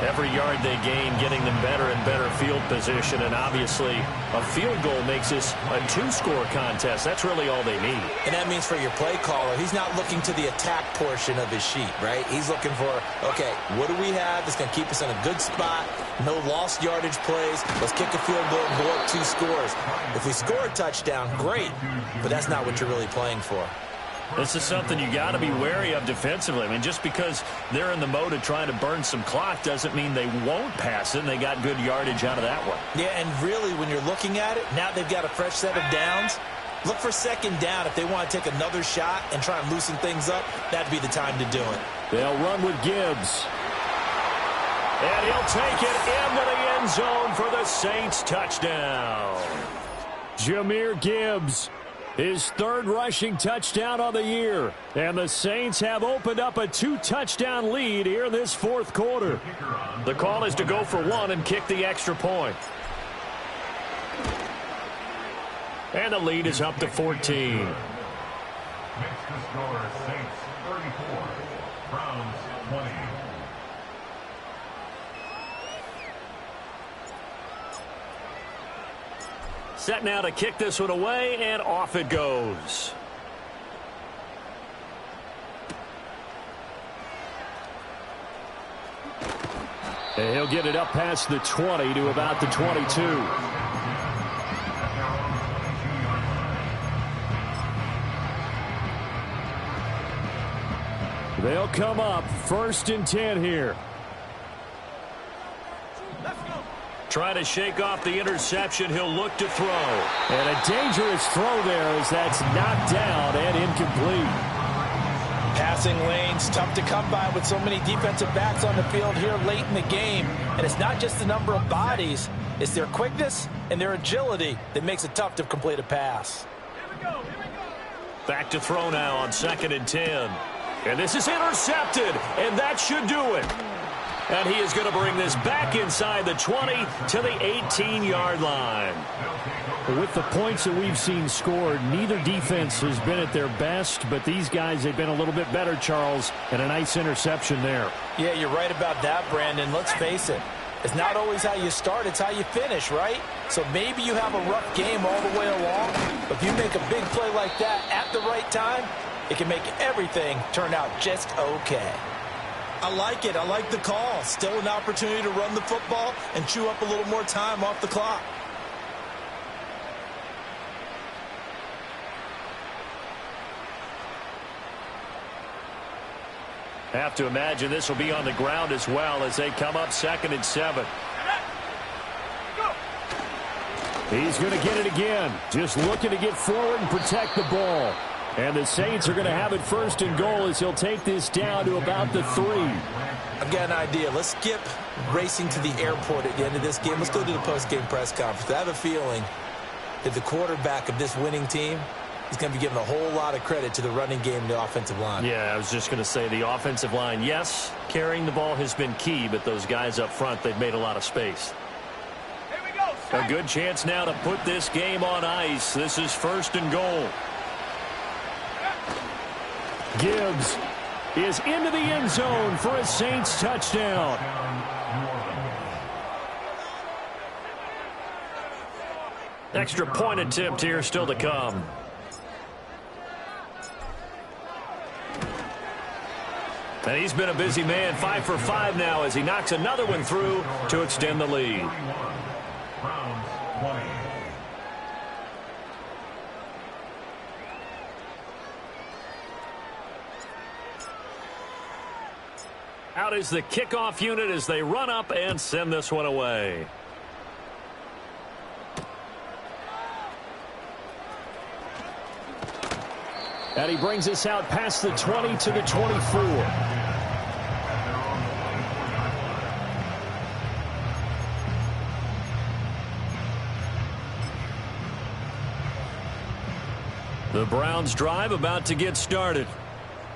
Every yard they gain, getting them better and better field position. And obviously, a field goal makes this a 2-score contest. That's really all they need. And that means for your play caller, he's not looking to the attack portion of his sheet, right? He's looking for, okay, what do we have that's going to keep us in a good spot? No lost yardage plays. Let's kick a field goal and go up 2 scores. If we score a touchdown, great. But that's not what you're really playing for. This is something you got to be wary of defensively. I mean, just because they're in the mode of trying to burn some clock doesn't mean they won't pass it, and they got good yardage out of that one. Yeah, and really, when you're looking at it, now they've got a fresh set of downs. Look for 2nd down if they want to take another shot and try and loosen things up. That'd be the time to do it. They'll run with Gibbs. And he'll take it into the end zone for the Saints touchdown. Jahmyr Gibbs. His 3rd rushing touchdown on the year. And the Saints have opened up a 2-touchdown lead here in this 4th quarter. The call is to go for 1 and kick the extra point. And the lead is up to 14. Makes the score Saints 34, Browns 20. Set now to kick this one away, and off it goes. And he'll get it up past the 20 to about the 22. They'll come up 1st and 10 here. Trying to shake off the interception. He'll look to throw. And a dangerous throw there as that's knocked down and incomplete. Passing lanes, tough to come by with so many defensive backs on the field here late in the game. And it's not just the number of bodies. It's their quickness and their agility that makes it tough to complete a pass. Back to throw now on 2nd and 10. And this is intercepted, and that should do it. And he is going to bring this back inside the 20 to the 18-yard line. With the points that we've seen scored, neither defense has been at their best, but these guys have been a little bit better, Charles, and a nice interception there. Yeah, you're right about that, Brandon. Let's face it. It's not always how you start, it's how you finish, right? So maybe you have a rough game all the way along, but if you make a big play like that at the right time, it can make everything turn out just okay. I like it. I like the call. Still an opportunity to run the football and chew up a little more time off the clock. Have to imagine this will be on the ground as well as they come up 2nd and 7. He's going to get it again. Just looking to get forward and protect the ball. And the Saints are going to have it 1st and goal as he'll take this down to about the 3. I've got an idea. Let's skip racing to the airport at the end of this game. Let's go to the post-game press conference. I have a feeling that the quarterback of this winning team is going to be giving a whole lot of credit to the running game and the offensive line. Yeah, I was just going to say the offensive line, yes, carrying the ball has been key, but those guys up front, they've made a lot of space. Here we go. A good chance now to put this game on ice. This is 1st and goal. Gibbs is into the end zone for a Saints touchdown. Extra point attempt here still to come. And he's been a busy man, 5 for 5 now as he knocks another one through to extend the lead. Browns 20. Out is the kickoff unit as they run up and send this one away. And he brings us out past the 20 to the 24. The Browns drive about to get started.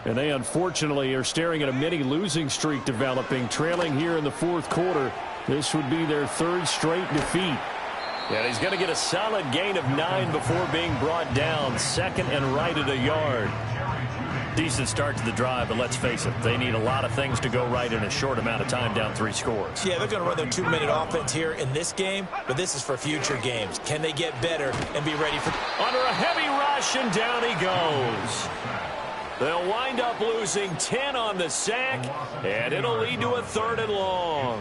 And they unfortunately are staring at a mini losing streak developing, trailing here in the 4th quarter. This would be their 3rd straight defeat. And he's going to get a solid gain of 9 before being brought down. 2nd and right at a yard. Decent start to the drive, but let's face it, they need a lot of things to go right in a short amount of time down 3 scores. Yeah, they're going to run their 2-minute offense here in this game, but this is for future games. Can they get better and be ready for... Under a heavy rush, and down he goes. They'll wind up losing 10 on the sack, and it'll lead to a 3rd and long.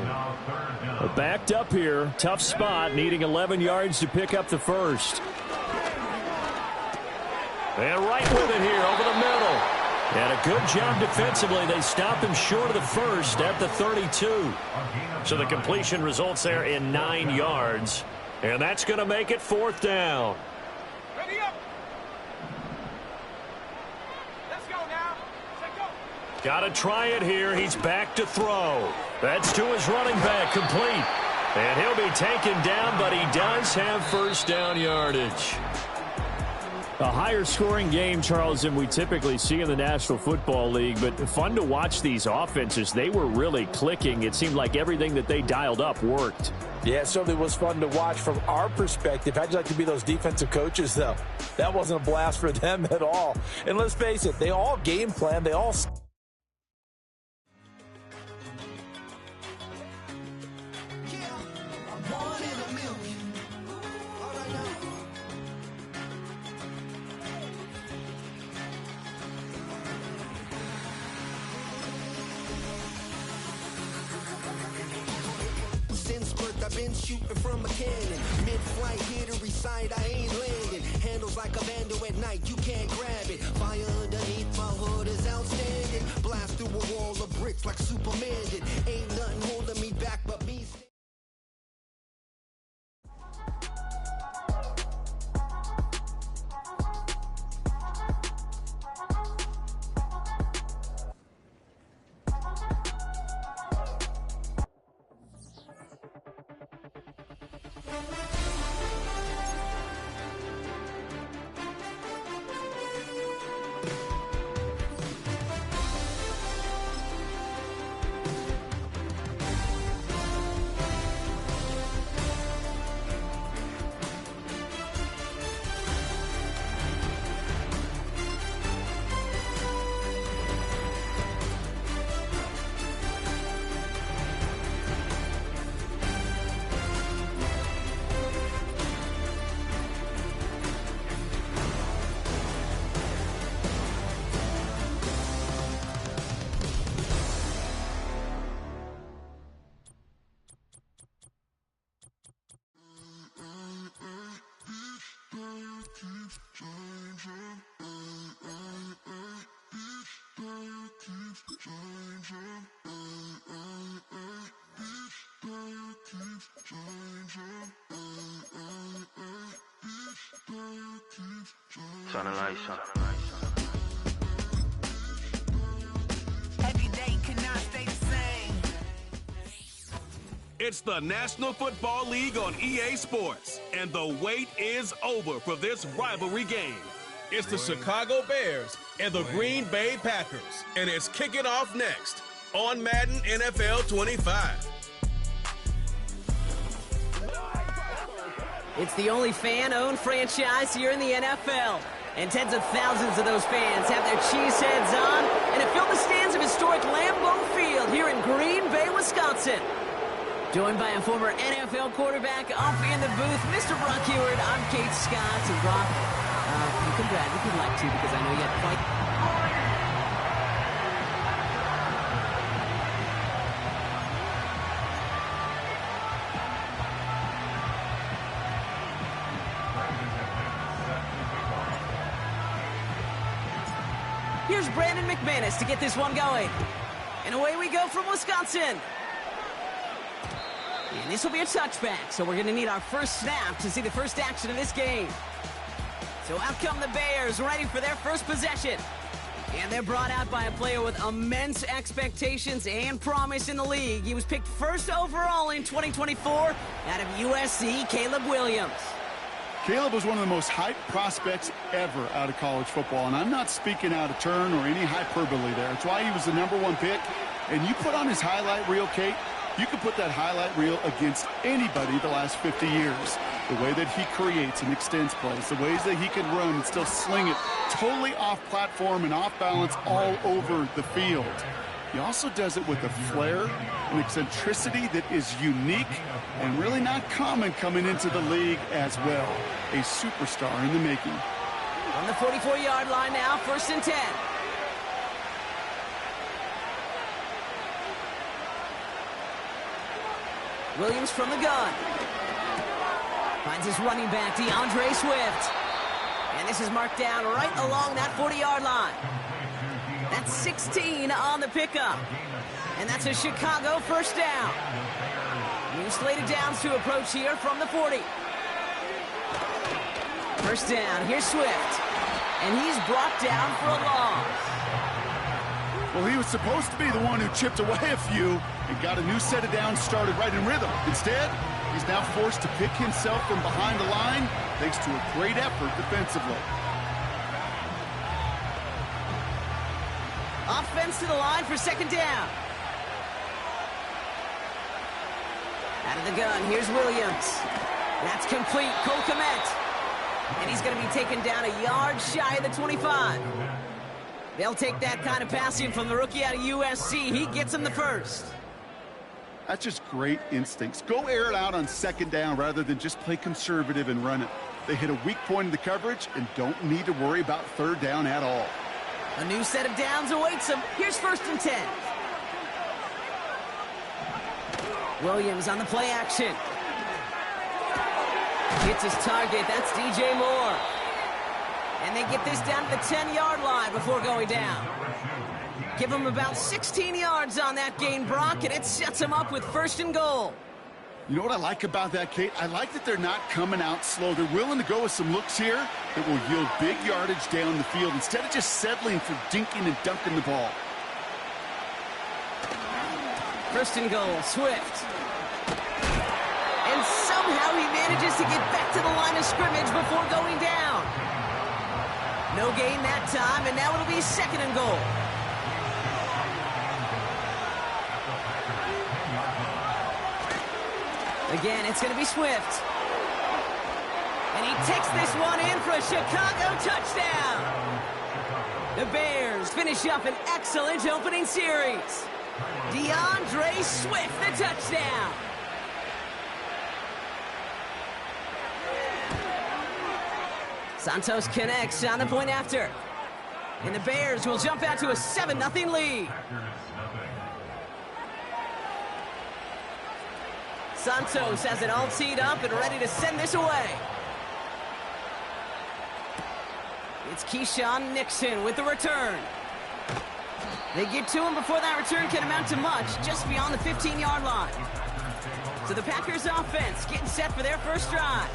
Backed up here, tough spot, needing 11 yards to pick up the 1st. And right with it here over the middle. And a good job defensively. They stopped him short of the 1st at the 32. So the completion results there in 9 yards. And that's going to make it 4th down. Ready up. Let's go now. Let's go. Got to try it here. He's back to throw. That's to his running back, complete. And he'll be taken down, but he does have 1st down yardage. A higher scoring game, Charles, than we typically see in the National Football League, but fun to watch these offenses. They were really clicking. It seemed like everything that they dialed up worked. Yeah, it certainly was fun to watch from our perspective. How'd you like to be those defensive coaches, though? That wasn't a blast for them at all. And let's face it, they all game plan. They all been shooting from a cannon. Mid-flight, here to recite, I ain't landing. Handles like a vandal at night, you can't grab it. Fire underneath my hood is outstanding. Blast through a wall of bricks like Superman did. Ain't nothing holding me back but me. Every day cannot stay the same. It's the National Football League on EA Sports, and the wait is over for this rivalry game. It's the Chicago Bears and the Green Bay Packers, and it's kicking off next on Madden NFL 25. It's the only fan-owned franchise here in the NFL. And tens of thousands of those fans have their cheese heads on and have filled the stands of historic Lambeau Field here in Green Bay, Wisconsin. Joined by a former NFL quarterback up in the booth, Mr. Brock Heward. I'm Kate Scott. And Brock, you can brag if you'd like to, because I know you have quite... Here's Brandon McManus to get this one going. And away we go from Wisconsin. And this will be a touchback, so we're going to need our first snap to see the first action of this game. So out come the Bears, ready for their first possession. And they're brought out by a player with immense expectations and promise in the league. He was picked first overall in 2024 out of USC, Caleb Williams. Caleb was one of the most hyped prospects ever out of college football, and I'm not speaking out of turn or any hyperbole there. It's why he was the #1 pick. And you put on his highlight reel, Kate, you can put that highlight reel against anybody the last 50 years. The way that he creates and extends plays, the ways that he can run and still sling it totally off platform and off balance all over the field. He also does it with a flair and eccentricity that is unique and really not common coming into the league as well. A superstar in the making. On the 44-yard line now, 1st and 10. Williams from the gun. Finds his running back, DeAndre Swift. And this is marked down right along that 40-yard line. That's 16 on the pickup. And that's a Chicago first down. New slated downs to approach here from the 40. First down, here's Swift. And he's brought down for a loss. Well, he was supposed to be the one who chipped away a few and got a new set of downs started right in rhythm. Instead, he's now forced to pick himself from behind the line thanks to a great effort defensively. Offense to the line for 2nd down. Out of the gun, here's Williams. That's complete, Cole Kmet. And he's going to be taken down a yard shy of the 25. They'll take that kind of passing from the rookie out of USC. He gets him the first. That's just great instincts. Go air it out on 2nd down rather than just play conservative and run it. They hit a weak point in the coverage and don't need to worry about 3rd down at all. A new set of downs awaits him. Here's 1st and 10. Williams on the play action. Hits his target. That's DJ Moore. And they get this down to the 10-yard line before going down. Give him about 16 yards on that gain, Brock, and it sets him up with 1st and goal. You know what I like about that, Kate? I like that they're not coming out slow. They're willing to go with some looks here that will yield big yardage down the field instead of just settling for dinking and dunking the ball. 1st and goal, Swift. And somehow he manages to get back to the line of scrimmage before going down. No gain that time, and now it'll be 2nd and goal. Again, it's going to be Swift. And he takes this one in for a Chicago touchdown. The Bears finish up an excellent opening series. DeAndre Swift, the touchdown. Santos connects on the point after. And the Bears will jump out to a 7-0 lead. Santos has it all teed up and ready to send this away. It's Keyshawn Nixon with the return. They get to him before that return can amount to much, just beyond the 15-yard line. So the Packers offense getting set for their first drive.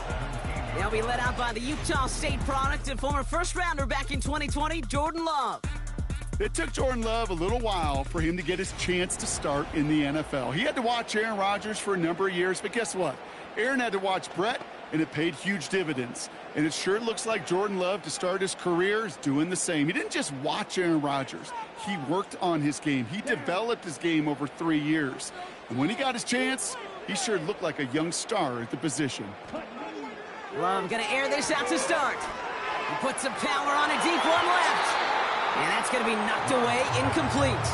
They'll be led out by the Utah State product and former first-rounder back in 2020, Jordan Love. It took Jordan Love a little while for him to get his chance to start in the NFL. He had to watch Aaron Rodgers for a number of years, but guess what? Aaron had to watch Brett, and it paid huge dividends. And it sure looks like Jordan Love, to start his career, is doing the same. He didn't just watch Aaron Rodgers. He worked on his game. He developed his game over 3 years. And when he got his chance, he sure looked like a young star at the position. Love going to air this out to start. He puts some power on a deep one left. And that's going to be knocked away, incomplete.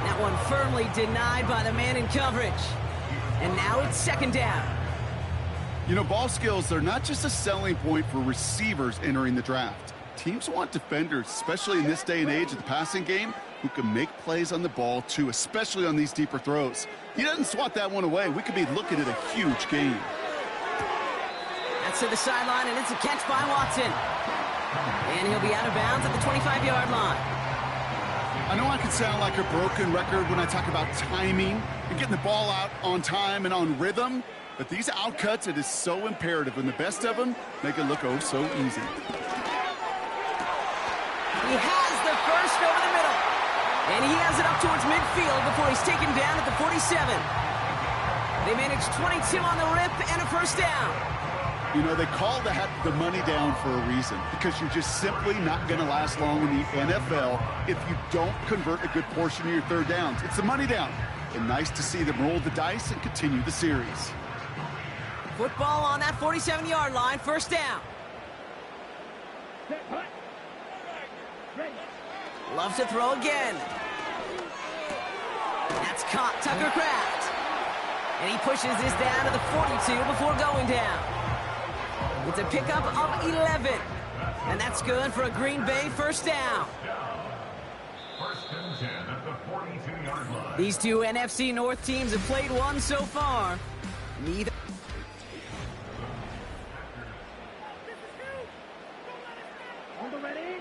That one firmly denied by the man in coverage. And now it's 2nd down. You know, ball skills are not just a selling point for receivers entering the draft. Teams want defenders, especially in this day and age of the passing game, who can make plays on the ball too, especially on these deeper throws. He doesn't swat that one away. We could be looking at a huge game. That's to the sideline, and it's a catch by Watson. And he'll be out of bounds at the 25-yard line. I know I can sound like a broken record when I talk about timing and getting the ball out on time and on rhythm, but these outcuts, it is so imperative, and the best of them make it look oh so easy. He has the first over the middle, and he has it up towards midfield before he's taken down at the 47. They managed 22 on the rip and a first down. You know, they call that the money down for a reason, because you're just simply not going to last long in the NFL if you don't convert a good portion of your third downs. It's the money down. And nice to see them roll the dice and continue the series. Football on that 47-yard line, first down. Love to throw again. That's caught, Tucker Kraft. And he pushes this down to the 42 before going down. It's a pickup of 11. And that's good for a Green Bay first down. First and 10 at the 42-yard line. These two NFC North teams have played one so far. Neither.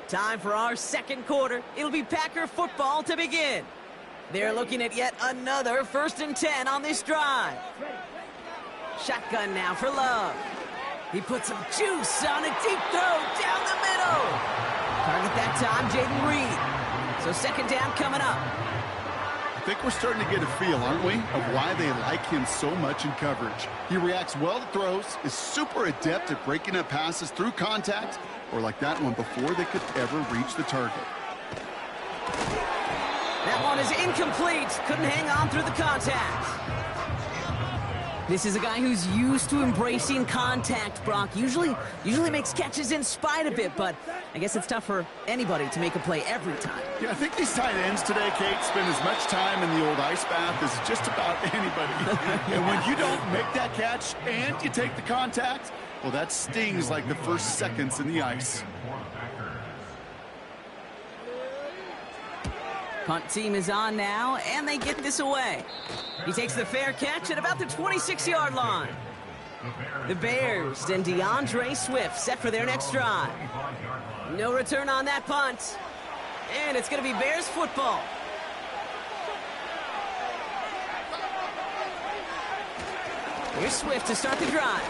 Time for our second quarter. It'll be Packer football to begin. They're looking at yet another 1st and 10 on this drive. Shotgun now for Love. He puts some juice on a deep throw down the middle. Target that time, Jaden Reed. So 2nd down coming up. I think we're starting to get a feel, aren't we, of why they like him so much in coverage. He reacts well to throws, is super adept at breaking up passes through contact, or like that one before they could ever reach the target. That one is incomplete. Couldn't hang on through the contact. This is a guy who's used to embracing contact, Brock. Usually makes catches in spite of it, but I guess it's tough for anybody to make a play every time. Yeah, I think these tight ends today, Kate, spend as much time in the old ice bath as just about anybody. And when you don't make that catch and you take the contact, well, that stings like the first seconds in the ice. Punt team is on now, and they get this away. He takes the fair catch at about the 26-yard line. The Bears and DeAndre Swift set for their next drive. No return on that punt. And it's going to be Bears football. Here's Swift to start the drive.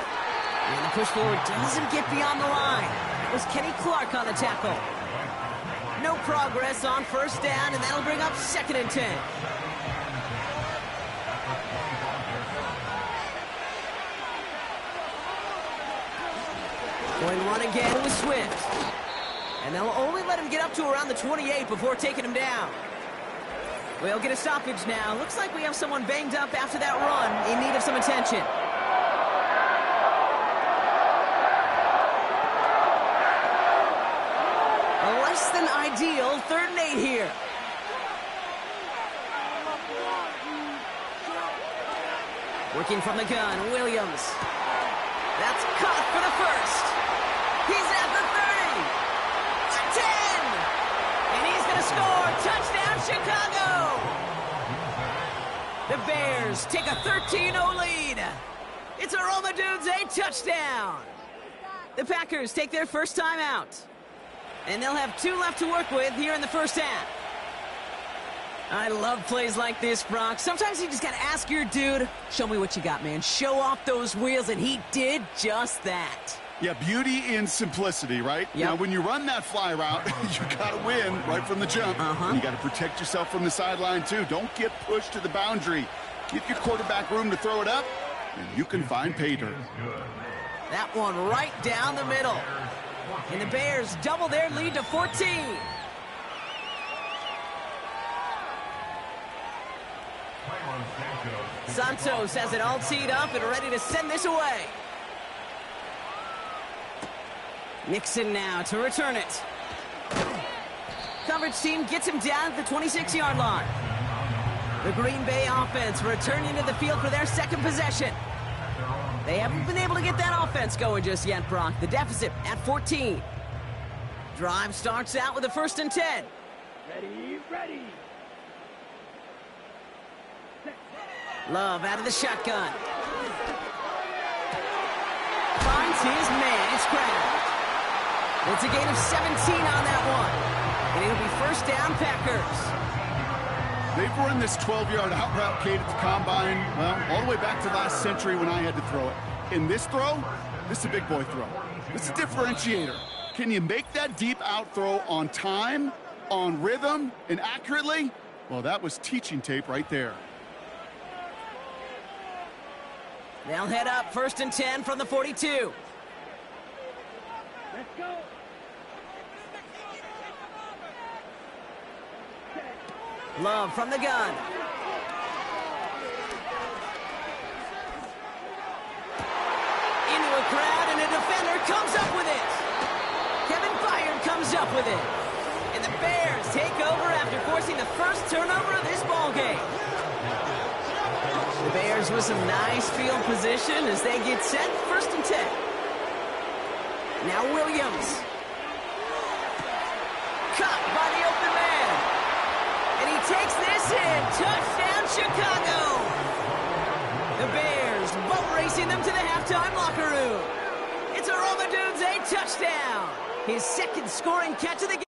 And the push forward doesn't get beyond the line. It was Kenny Clark on the tackle. No progress on first down, and that'll bring up 2nd and 10. Going run again with Swift. And they'll only let him get up to around the 28 before taking him down. We'll get a stoppage now. Looks like we have someone banged up after that run in need of some attention. A less than ideal 3rd and 8 here. Working from the gun, Williams. That's caught for the first. He's at the 30. 10. And he's going to score. Touchdown, Chicago. The Bears take a 13-0 lead. It's a Roma Dudes, a touchdown. The Packers take their first time out. And they'll have 2 left to work with here in the first half. I love plays like this, Brock. Sometimes you just got to ask your dude, show me what you got, man. Show off those wheels, and he did just that. Yeah, beauty in simplicity, right? Yep. Now, when you run that fly route, you got to win right from the jump. You got to protect yourself from the sideline, too. Don't get pushed to the boundary. Give your quarterback room to throw it up, and you can find pay dirt. That one right down the middle. And the Bears double their lead to 14. Santos has it all teed up and ready to send this away. Nixon now to return it. Coverage team gets him down at the 26-yard line. The Green Bay offense returning to the field for their 2nd possession. They haven't been able to get that offense going just yet, Brock. The deficit at 14. Drive starts out with a 1st and 10. Ready. Love out of the shotgun. Finds his man. It's Crab. It's a gain of 17 on that one. And it'll be first down, Packers. They've run this 12-yard out route, Kate, at the combine, well, all the way back to last century when I had to throw it. In this throw, this is a big boy throw. This is a differentiator. Can you make that deep out throw on time, on rhythm, and accurately? Well, that was teaching tape right there. They'll head up 1st and 10 from the 42. Let's go. Love from the gun. Into a crowd, and a defender comes up with it. Kevin Byard comes up with it. And the Bears take over after forcing the first turnover of this ballgame. The Bears with some nice field position as they get set 1st and 10. Now Williams. Caught by the open man. And he takes this in. Touchdown, Chicago. The Bears boat racing them to the halftime locker room. It's a Roma Dudes, a touchdown. His 2nd scoring catch of the game.